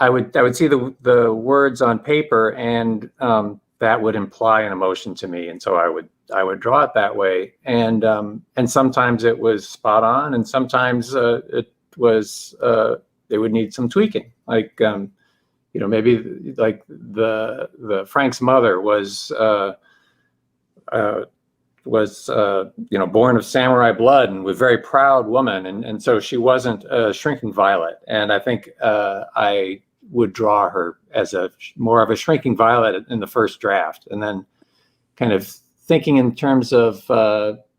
would see the words on paper, and that would imply an emotion to me, and so I would draw it that way. And sometimes it was spot on, and sometimes it would need some tweaking. Like maybe like the Frank's mother was born of samurai blood and was a very proud woman, and so she wasn't a shrinking violet. And I think I would draw her as a more of a shrinking violet in the first draft, and then kind of thinking in terms of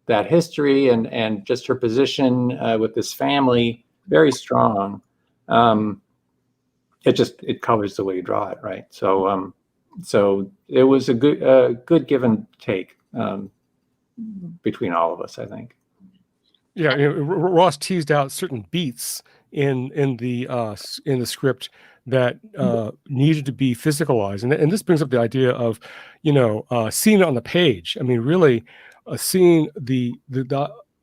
that history and just her position with this family, very strong. It colors the way you draw it, right? So so it was a good give and take between all of us, I think. Yeah, Ross teased out certain beats in the script that needed to be physicalized, and this brings up the idea of, seeing it on the page. I mean, really, seeing the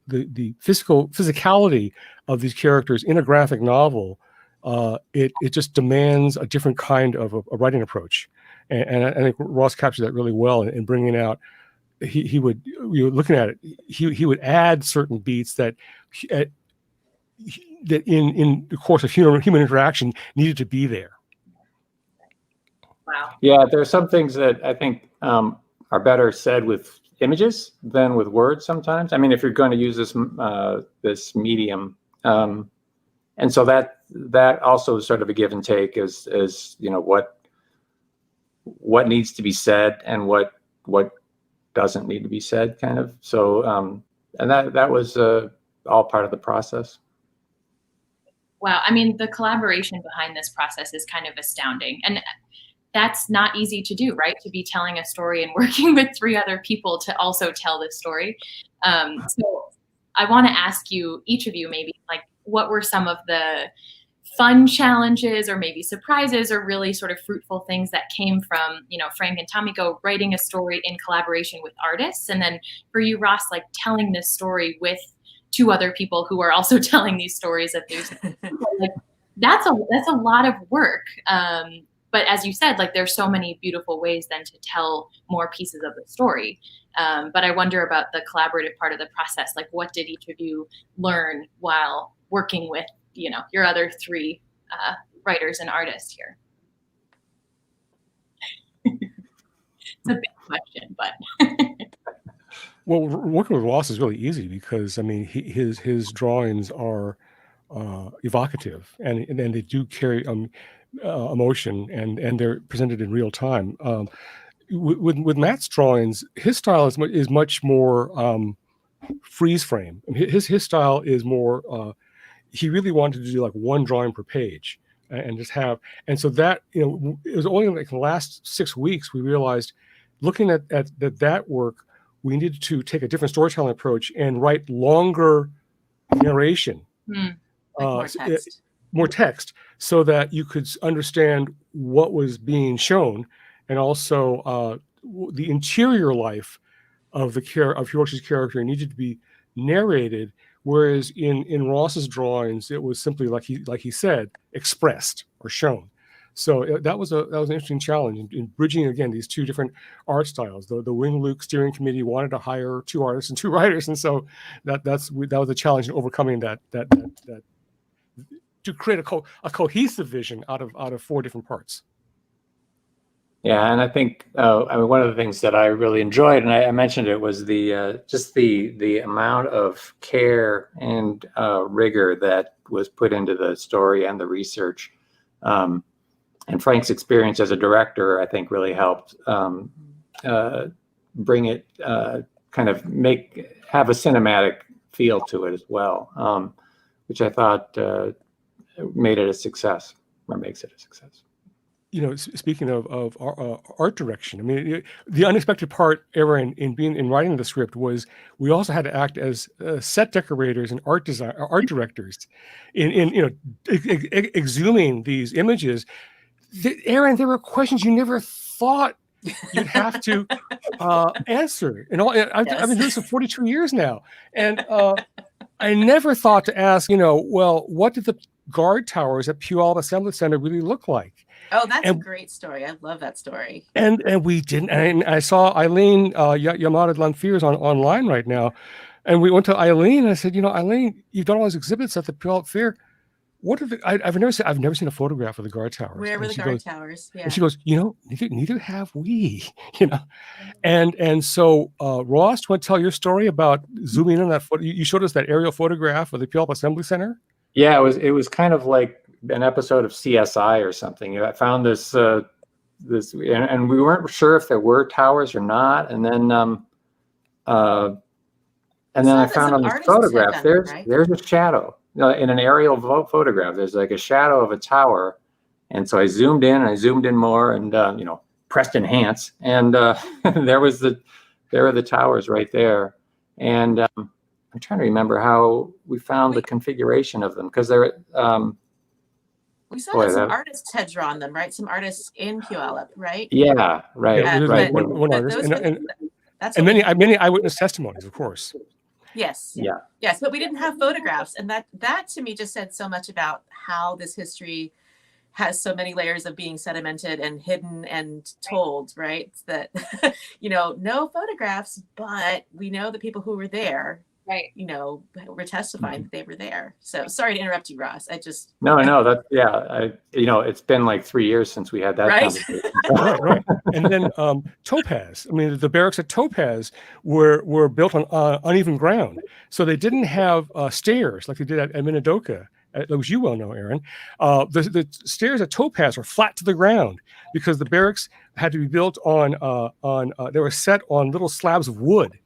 physicality of these characters in a graphic novel. It just demands a different kind of a writing approach, and I think Ross captured that really well in bringing out. He would, looking at it, he would add certain beats that that in the course of human interaction needed to be there. Wow. Yeah, there are some things that I think are better said with images than with words sometimes. I mean, if you're going to use this medium, and so that also is sort of a give and take, is what needs to be said and what doesn't need to be said, kind of. So and that was all part of the process. Wow. I mean, the collaboration behind this process is kind of astounding. And that's not easy to do, right? To be telling a story and working with 3 other people to also tell this story. So I want to ask you, each of you, maybe, like, what were some of the fun challenges or maybe surprises or really sort of fruitful things that came from, Frank and Tamiko writing a story in collaboration with artists? And then for you, Ross, like telling this story with 2 other people who are also telling these stories of these, like, that's a lot of work. But as you said, like, there's so many beautiful ways then to tell more pieces of the story. But I wonder about the collaborative part of the process. Like, what did each of you learn while working with, your other 3 writers and artists here? It's a big question, but. Well, working with Ross is really easy because, I mean, his drawings are evocative, and they do carry emotion, and they're presented in real time. With Matt's drawings, his style is much more freeze frame. His style is more. He really wanted to do like one drawing per page, and just have. And so that, it was only like in the last 6 weeks we realized, looking at that work, we needed to take a different storytelling approach and write longer narration. Like more text, so that you could understand what was being shown, and also the interior life of Hiroshi's character needed to be narrated. Whereas in Ross's drawings, it was simply like he said, expressed or shown. So that was an interesting challenge in bridging, again, these 2 different art styles. The Wing Luke steering committee wanted to hire 2 artists and 2 writers, and so that was a challenge in overcoming that to create a cohesive vision out of 4 different parts. Yeah, and I think one of the things that I really enjoyed, and I mentioned it, was just the amount of care and rigor that was put into the story and the research. And Frank's experience as a director, I think, really helped bring it, kind of have a cinematic feel to it as well, which I thought made it a success, or makes it a success. Speaking of art direction, I mean, the unexpected part, Erin, in writing the script, was we also had to act as set decorators and art directors in exhuming these images. Erin, there were questions you never thought you'd have to answer. I've been doing this for 42 years now, and I never thought to ask, well, what did the guard towers at Puyallup Assembly Center really look like? Oh, that's a great story. I love that story. And we didn't. And I saw Eileen Yamada Lanfear online right now, and we went to Eileen, and I said, Eileen, you've done all these exhibits at the Puyallup Fair. What are I've never seen a photograph of the guard towers. Where were the guard towers? Yeah. And she goes, neither have we. And so Ross, do you want to tell your story about zooming in on that photo? You showed us that aerial photograph of the Puyallup Assembly Center. Yeah, it was kind of like an episode of CSI or something. I found this and we weren't sure if there were towers or not. And then I found on this photograph there's a shadow. In an aerial photograph, there's like a shadow of a tower. And so I zoomed in more, and pressed enhance, and there are the towers right there. And I'm trying to remember how we found the configuration of them, because they're we saw that some artists had drawn them, right? Some artists in Puyallup, right? Yeah, right. Yeah, right. One artist, and many eyewitness testimonies, of course. Yes. Yeah. Yes, but we didn't have photographs, and that to me just said so much about how this history has so many layers of being sedimented and hidden and told, right? That no photographs, but we know the people who were there, right? Were testifying that they were there. So sorry to interrupt you, Ross. No, it's been like 3 years since we had that conversation. Right. And then Topaz. I mean, the barracks at Topaz were built on uneven ground, so they didn't have stairs like they did at Minidoka. As you well know, Erin, the stairs at Topaz are flat to the ground because the barracks had to be built they were set on little slabs of wood.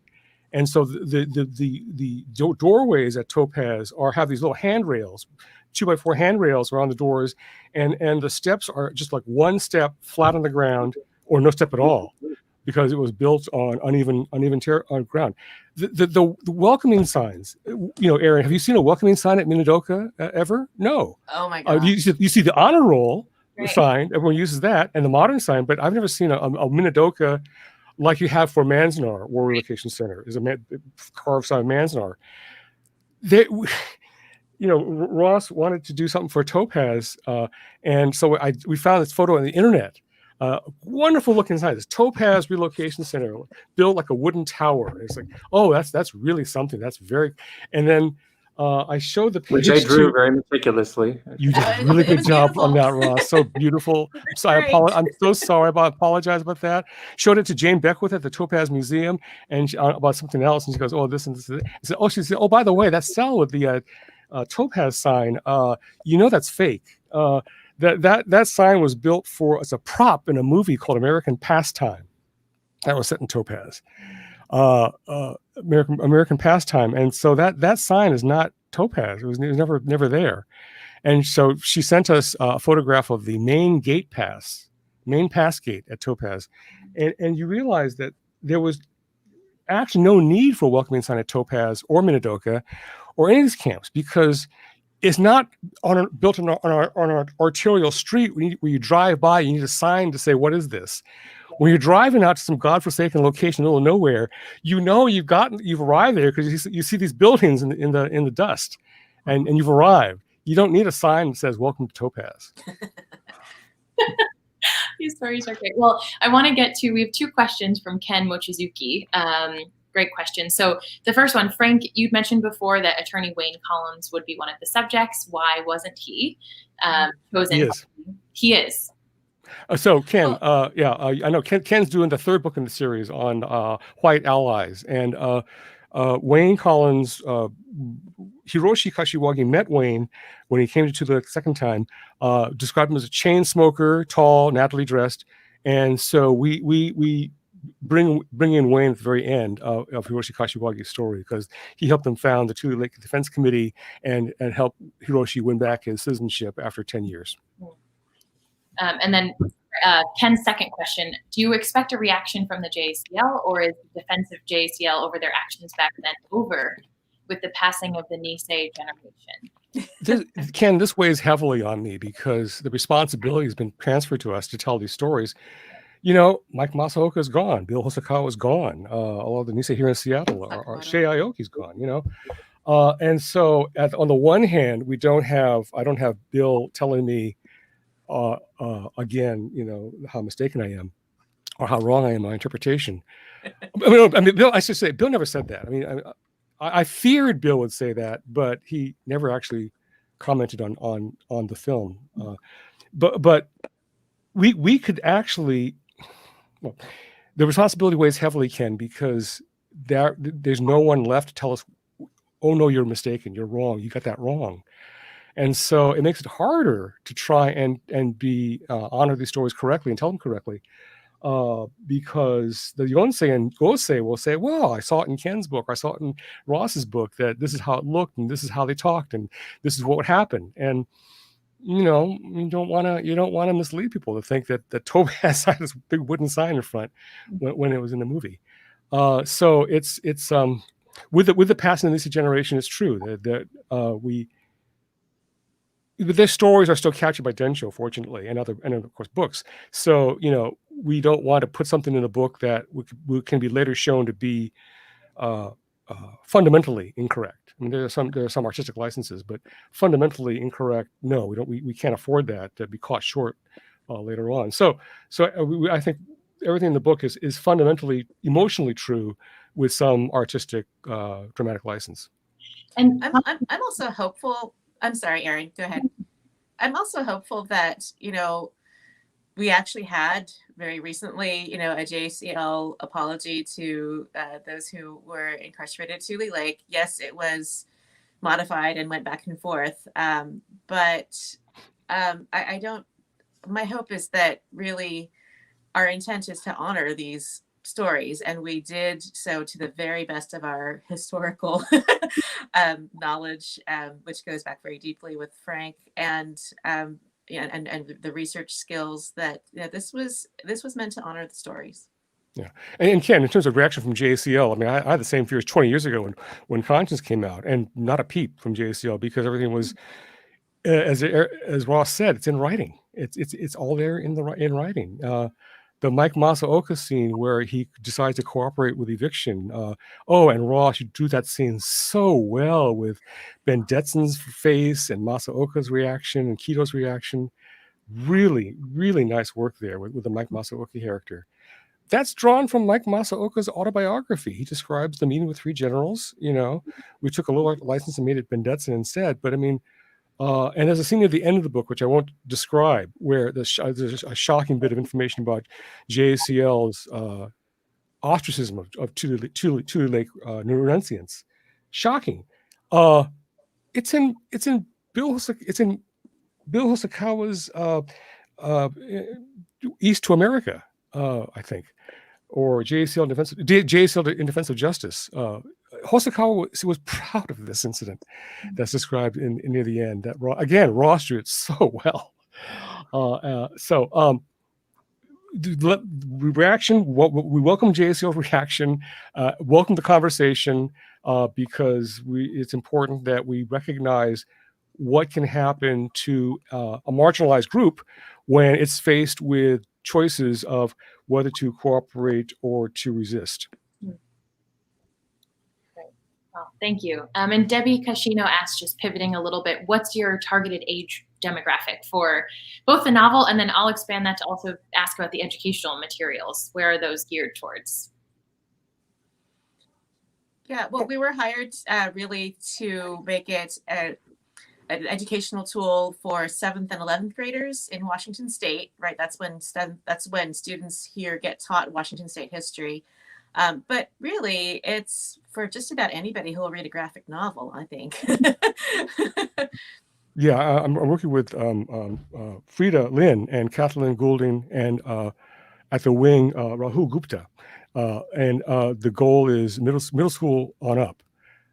And so the doorways at Topaz have these little handrails, 2x4 handrails around the doors, and the steps are just like one step flat on the ground or no step at all, because it was built on uneven ground. The welcoming signs, Erin, have you seen a welcoming sign at Minidoka ever? No. Oh my God. You see the honor roll sign, everyone uses that, and the modern sign, but I've never seen a Minidoka like you have for Manzanar War Relocation Center, is a carved sign of Manzanar. Ross wanted to do something for Topaz, and so we found this photo on the internet. Wonderful looking sign. This Topaz Relocation Center, built like a wooden tower. It's like, oh, that's really something. That's very. And then I showed the page, which I drew very meticulously. You did a really good job on that, Ross. So beautiful. So I'm so sorry. I apologize about that. Showed it to Jane Beckwith at the Topaz Museum, and about something else, and she goes, "Oh, this and this." She said, "Oh, by the way, that cell with the Topaz sign, that's fake." That sign was built as a prop in a movie called American Pastime that was set in Topaz. American Pastime, and so that sign is not Topaz. It was never there. And so she sent us a photograph of the main pass gate at Topaz, and you realize that there was actually no need for a welcoming sign at Topaz or Minidoka or any of these camps, because it's not built on our arterial street where you drive by. You need a sign to say, what is this? When you're driving out to some godforsaken location in the middle of nowhere, you've arrived there because you see these buildings in the dust, and you've arrived. You don't need a sign that says "Welcome to Topaz." These stories are great. Well, I want to get to. We have 2 questions from Ken Mochizuki. Great question. So the first one, Frank, you'd mentioned before that attorney Wayne Collins would be one of the subjects. Why wasn't he chosen? He is. So Ken, I know Ken's doing the 3rd book in the series on white allies, and Wayne Collins, Hiroshi Kashiwagi met Wayne when he came to the 2nd time, described him as a chain smoker, tall, nattily dressed, and so we bring in Wayne at the very end of Hiroshi Kashiwagi's story, because he helped them found the Tule Lake Defense Committee and helped Hiroshi win back his citizenship after 10 years. And then Ken's second question, do you expect a reaction from the JACL, or is the defense of JACL over their actions back then over with the passing of the Nisei generation? Ken, this weighs heavily on me because the responsibility has been transferred to us to tell these stories. Mike Masaoka is gone. Bill Hosokawa is gone. All of the Nisei here in Seattle are Shei Aoki's gone, and so on the one hand, I don't have Bill telling me again, how mistaken I am or how wrong I am in my interpretation. Bill, I should say, Bill never said that. I feared Bill would say that, but he never actually commented on the film. But we could actually, the responsibility weighs heavily, Ken, because there's no one left to tell us, oh no, you're mistaken, you're wrong, you got that wrong. And so it makes it harder to try and be honor these stories correctly and tell them correctly, because the Yonsei and Gosei will say, well, I saw it in Ken's book, or I saw it in Ross's book, that this is how it looked, and this is how they talked, and this is what would happen. And you don't want to mislead people to think that Topaz had this big wooden sign in front when it was in the movie. So it's with the passing of this generation, it's true that their stories are still captured by Densho, fortunately, and of course books. So we don't want to put something in a book that can be later shown to be fundamentally incorrect. I mean, there are some artistic licenses, but fundamentally incorrect. No, we can't afford that to be caught short later on. So I think everything in the book is fundamentally emotionally true with some artistic dramatic license. And I'm also hopeful. I'm sorry, Erin, go ahead. I'm also hopeful that, we actually had very recently, a JCL apology to those who were incarcerated at Tule Lake. Yes, it was modified and went back and forth. But I don't, my hope is that really our intent is to honor these stories, and we did so to the very best of our historical knowledge, which goes back very deeply with Frank, and the research skills that this was meant to honor the stories. Yeah, and Ken, in terms of reaction from JCL, I mean, I had the same fears 20 years ago when Conscience came out, and not a peep from JCL, because everything was, as Ross said, it's in writing. It's all there in writing. The Mike Masaoka scene where he decides to cooperate with eviction. And Ross, you drew that scene so well with Ben Detson's face and Masaoka's reaction and Kito's reaction. Really, really nice work there with the Mike Masaoka character. That's drawn from Mike Masaoka's autobiography. He describes the meeting with three generals. We took a little license and made it Ben Detson instead. But I mean, and there's a scene at the end of the book, which I won't describe, where there's a shocking bit of information about JCL's ostracism of Tule Lake Nurencians. Shocking. It's in Bill Hosokawa's East to America, I think, or JCL in Defense of Justice. Hosokawa was proud of this incident that's described in near the end. That Ross drew it so well. The reaction. We welcome JCL's reaction. Welcome the conversation, because it's important that we recognize what can happen to a marginalized group when it's faced with choices of whether to cooperate or to resist. Well, thank you. And Debbie Kashino asked, just pivoting a little bit, what's your targeted age demographic for both the novel, and then I'll expand that to also ask about the educational materials. Where are those geared towards? Yeah, well, we were hired really to make it an educational tool for 7th and 11th graders in Washington State, right? That's when students here get taught Washington State history. But really, it's for just about anybody who will read a graphic novel, I think. Yeah, I'm working with Frida Lin and Kathleen Goulding, and at the wing, Rahul Gupta. And the goal is middle school on up.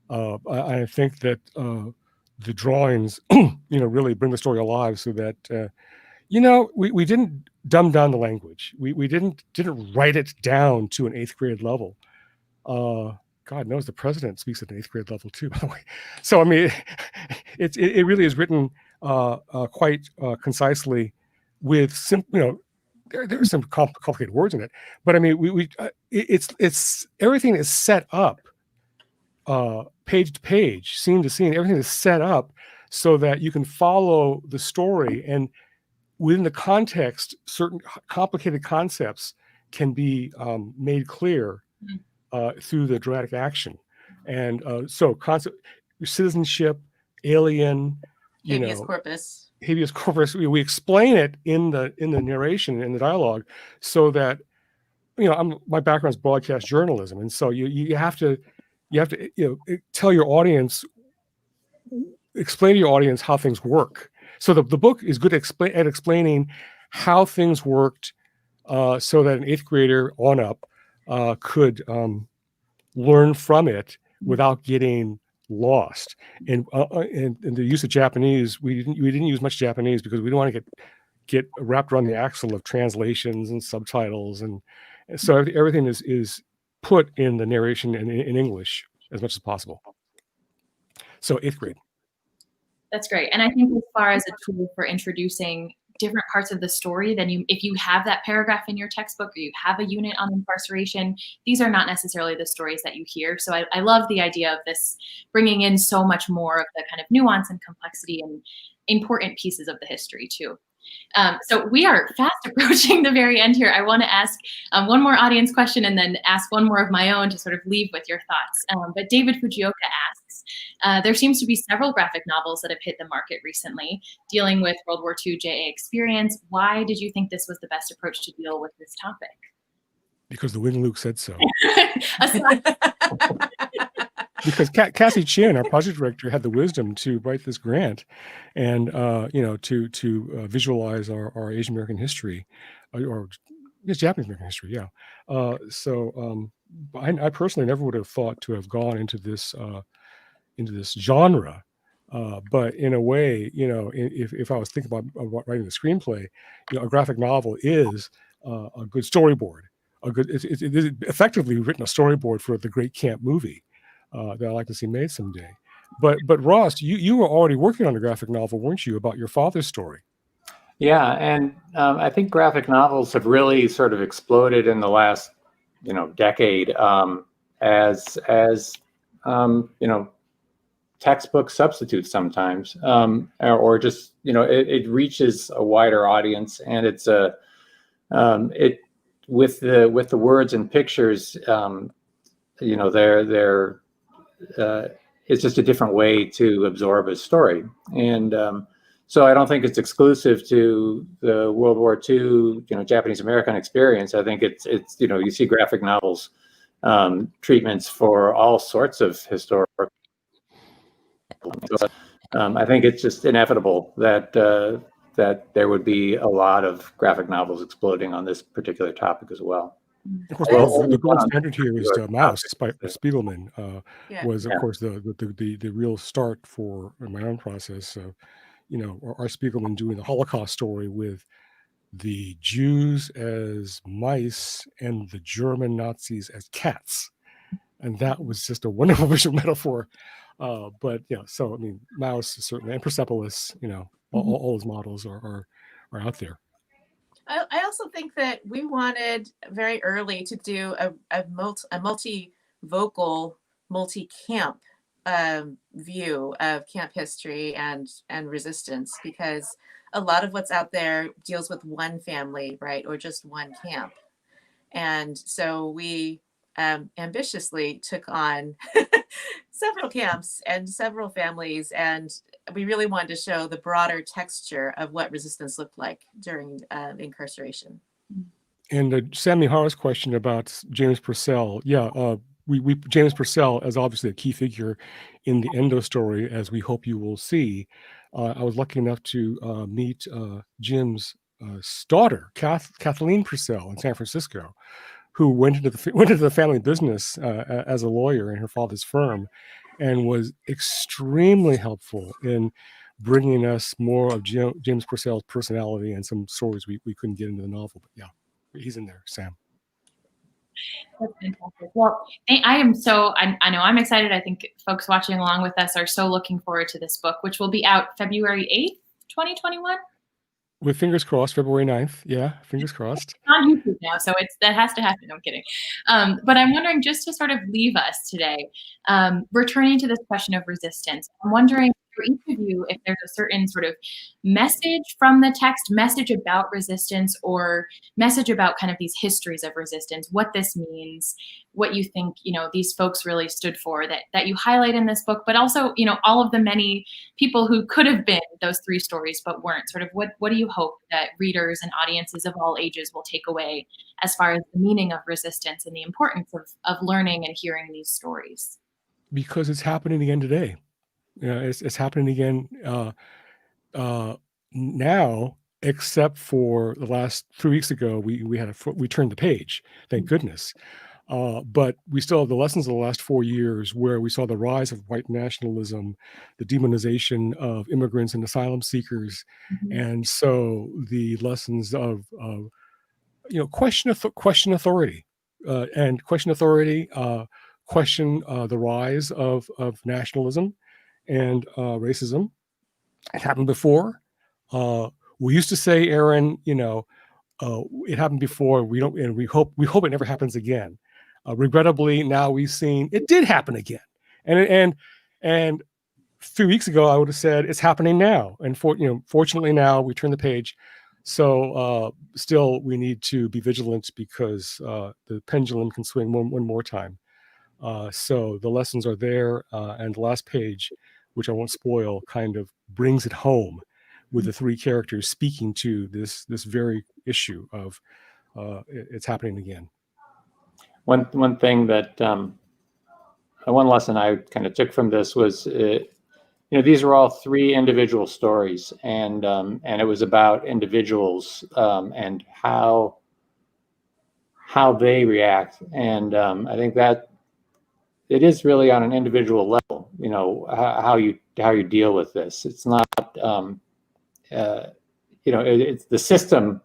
I think that the drawings, really bring the story alive, so that we didn't dumb down the language. We didn't write it down to an 8th grade level. God knows the president speaks at an 8th grade level too, by the way. So I mean, it really is written quite concisely, with there are some complicated words in it, but I mean, it's everything is set up, page to page, scene to scene. Everything is set up so that you can follow the story, and within the context, certain complicated concepts can be made clear through the dramatic action. And so citizenship, alien, Habeas corpus. Habeas corpus. We explain it in the narration, in the dialogue, so that my background is broadcast journalism, and so you have to tell your audience explain to your audience how things work. So the book is good at explaining how things worked, so that an 8th grader on up could learn from it without getting lost. And the use of Japanese, we didn't use much Japanese because we didn't want to get wrapped around the axle of translations and subtitles, and so everything is put in the narration in English as much as possible. So 8th grade. That's great. And I think as far as a tool for introducing different parts of the story, then if you have that paragraph in your textbook or you have a unit on incarceration, these are not necessarily the stories that you hear. So I love the idea of this bringing in so much more of the kind of nuance and complexity and important pieces of the history too. So we are fast approaching the very end here. I want to ask one more audience question and then ask one more of my own to sort of leave with your thoughts. But David Fujioka asks, there seems to be several graphic novels that have hit the market recently dealing with World War II JA experience. Why did you think this was the best approach to deal with this topic? Because the Wing Luke said so. Because Cassie Chin, our project director, had the wisdom to write this grant, and to visualize our Asian American history, or Japanese American history. Yeah. I personally never would have thought to have gone into this genre, but in a way, if I was thinking about writing the screenplay, a graphic novel is a good storyboard. It's effectively written a storyboard for the Great Camp movie. That I'd like to see made someday. But Ross, you were already working on a graphic novel, weren't you, about your father's story? Yeah, and I think graphic novels have really sort of exploded in the last, decade as textbook substitutes sometimes, or just it reaches a wider audience, and it's with the words and pictures, they're it's just a different way to absorb a story. And so I don't think it's exclusive to the World War II, Japanese American experience. I think it's you see graphic novels treatments for all sorts of historical. So, I think it's just inevitable that there would be a lot of graphic novels exploding on this particular topic as well. Of course, the gold standard here is Mouse by Spiegelman. Was of course the real start for my own process. Our Spiegelman doing the Holocaust story with the Jews as mice and the German Nazis as cats, and that was just a wonderful visual metaphor. But so I mean, Mouse is certainly, and Persepolis, all those models are out there. I also think that we wanted very early to do a multi-vocal, multi-camp view of camp history and resistance, because a lot of what's out there deals with one family, right, or just one camp. And so we ambitiously took on several camps and several families, and we really wanted to show the broader texture of what resistance looked like during incarceration. And Sammy Hara's question about James Purcell, we James Purcell as obviously a key figure in the Endo story, as we hope you will see. I was lucky enough to meet Jim's daughter, Kathleen Purcell, in San Francisco, who went into the family business as a lawyer in her father's firm, and was extremely helpful in bringing us more of James Purcell's personality and some stories we couldn't get into the novel. But yeah, he's in there, Sam. That's fantastic. Well, I know I'm excited. I think folks watching along with us are so looking forward to this book, which will be out February 8th, 2021. With fingers crossed, February 9th. Yeah, fingers crossed. It's on YouTube now, so that has to happen. I'm kidding. But I'm wondering, just to sort of leave us today, returning to this question of resistance, I'm wondering for each of you if there's a certain sort of message from the text, message about resistance, or message about kind of these histories of resistance, what this means, what you think, these folks really stood for, that you highlight in this book, but also, all of the many people who could have been those three stories but weren't. Sort of what do you hope that readers and audiences of all ages will take away as far as the meaning of resistance and the importance of learning and hearing these stories? Because it's happening again today. It's happening again now, except for the last 3 weeks ago, we turned the page, thank goodness. But we still have the lessons of the last 4 years where we saw the rise of white nationalism, the demonization of immigrants and asylum seekers. And so the lessons of question authority, question the rise of nationalism and racism. It happened before. We used to say, Erin, it happened before. We don't, and we hope it never happens again. Regrettably, now we've seen it did happen again, and 3 weeks ago I would have said it's happening now. And fortunately now we turn the page. So still we need to be vigilant because the pendulum can swing one more time. So the lessons are there, and the last page, which I won't spoil, kind of brings it home with the three characters speaking to this very issue of it's happening again. One thing that one lesson I kind of took from this was, these are all three individual stories, and it was about individuals and how they react, and I think that it is really on an individual level, how you deal with this. It's not, it's the system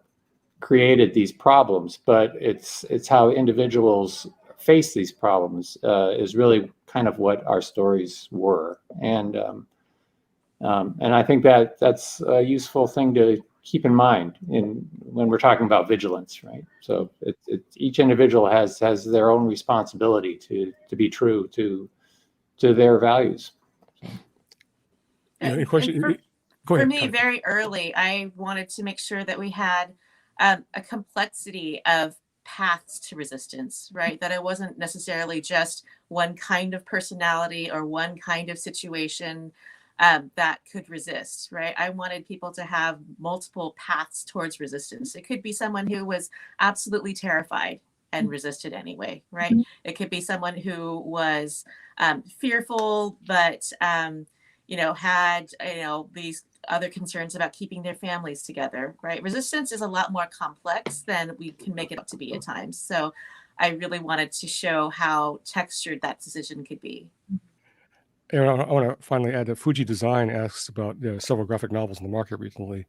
created these problems, but it's how individuals face these problems is really kind of what our stories were, and I think that's a useful thing to keep in mind when we're talking about vigilance, right? So each individual has their own responsibility to be true to their values. Any question? Go ahead. For me, very early, I wanted to make sure that we had a complexity of paths to resistance, right? That it wasn't necessarily just one kind of personality or one kind of situation that could resist, right? I wanted people to have multiple paths towards resistance. It could be someone who was absolutely terrified and resisted anyway, right? It could be someone who was fearful, but had these other concerns about keeping their families together, right? Resistance is a lot more complex than we can make it up to be at times. So I really wanted to show how textured that decision could be. Aaron, I want to finally add that Fuji Design asks about several graphic novels in the market recently.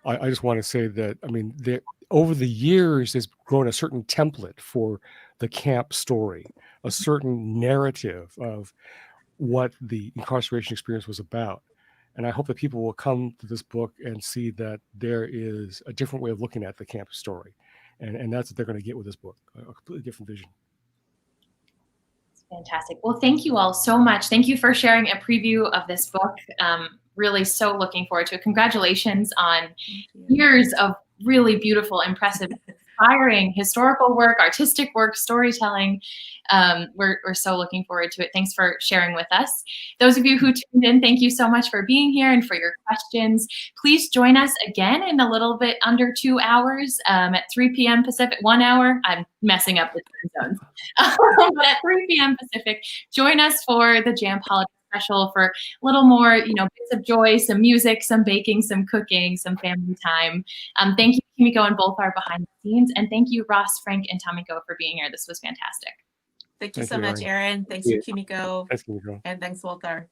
I just want to say that, over the years, there's grown a certain template for the camp story, a certain narrative of what the incarceration experience was about. And I hope that people will come to this book and see that there is a different way of looking at the camp story. And that's what they're going to get with this book, a completely different vision. Fantastic. Well, thank you all so much. Thank you for sharing a preview of this book. Really so looking forward to it. Congratulations on years of really beautiful, impressive, inspiring historical work, artistic work, storytelling. We're so looking forward to it. Thanks for sharing with us. Those of you who tuned in, thank you so much for being here and for your questions. Please join us again in a little bit under 2 hours at 3 p.m. Pacific, 1 hour. I'm messing up the time zones. But at 3 p.m. Pacific, join us for the Jam Holiday Special for a little more, bits of joy, some music, some baking, some cooking, some family time. Thank you, Kimiko, and both our behind the scenes. And thank you, Ross, Frank, and Tamiko for being here. This was fantastic. Thank you so much, Erin. Thanks, Kimiko. Thanks, Kimiko. And thanks, Walter.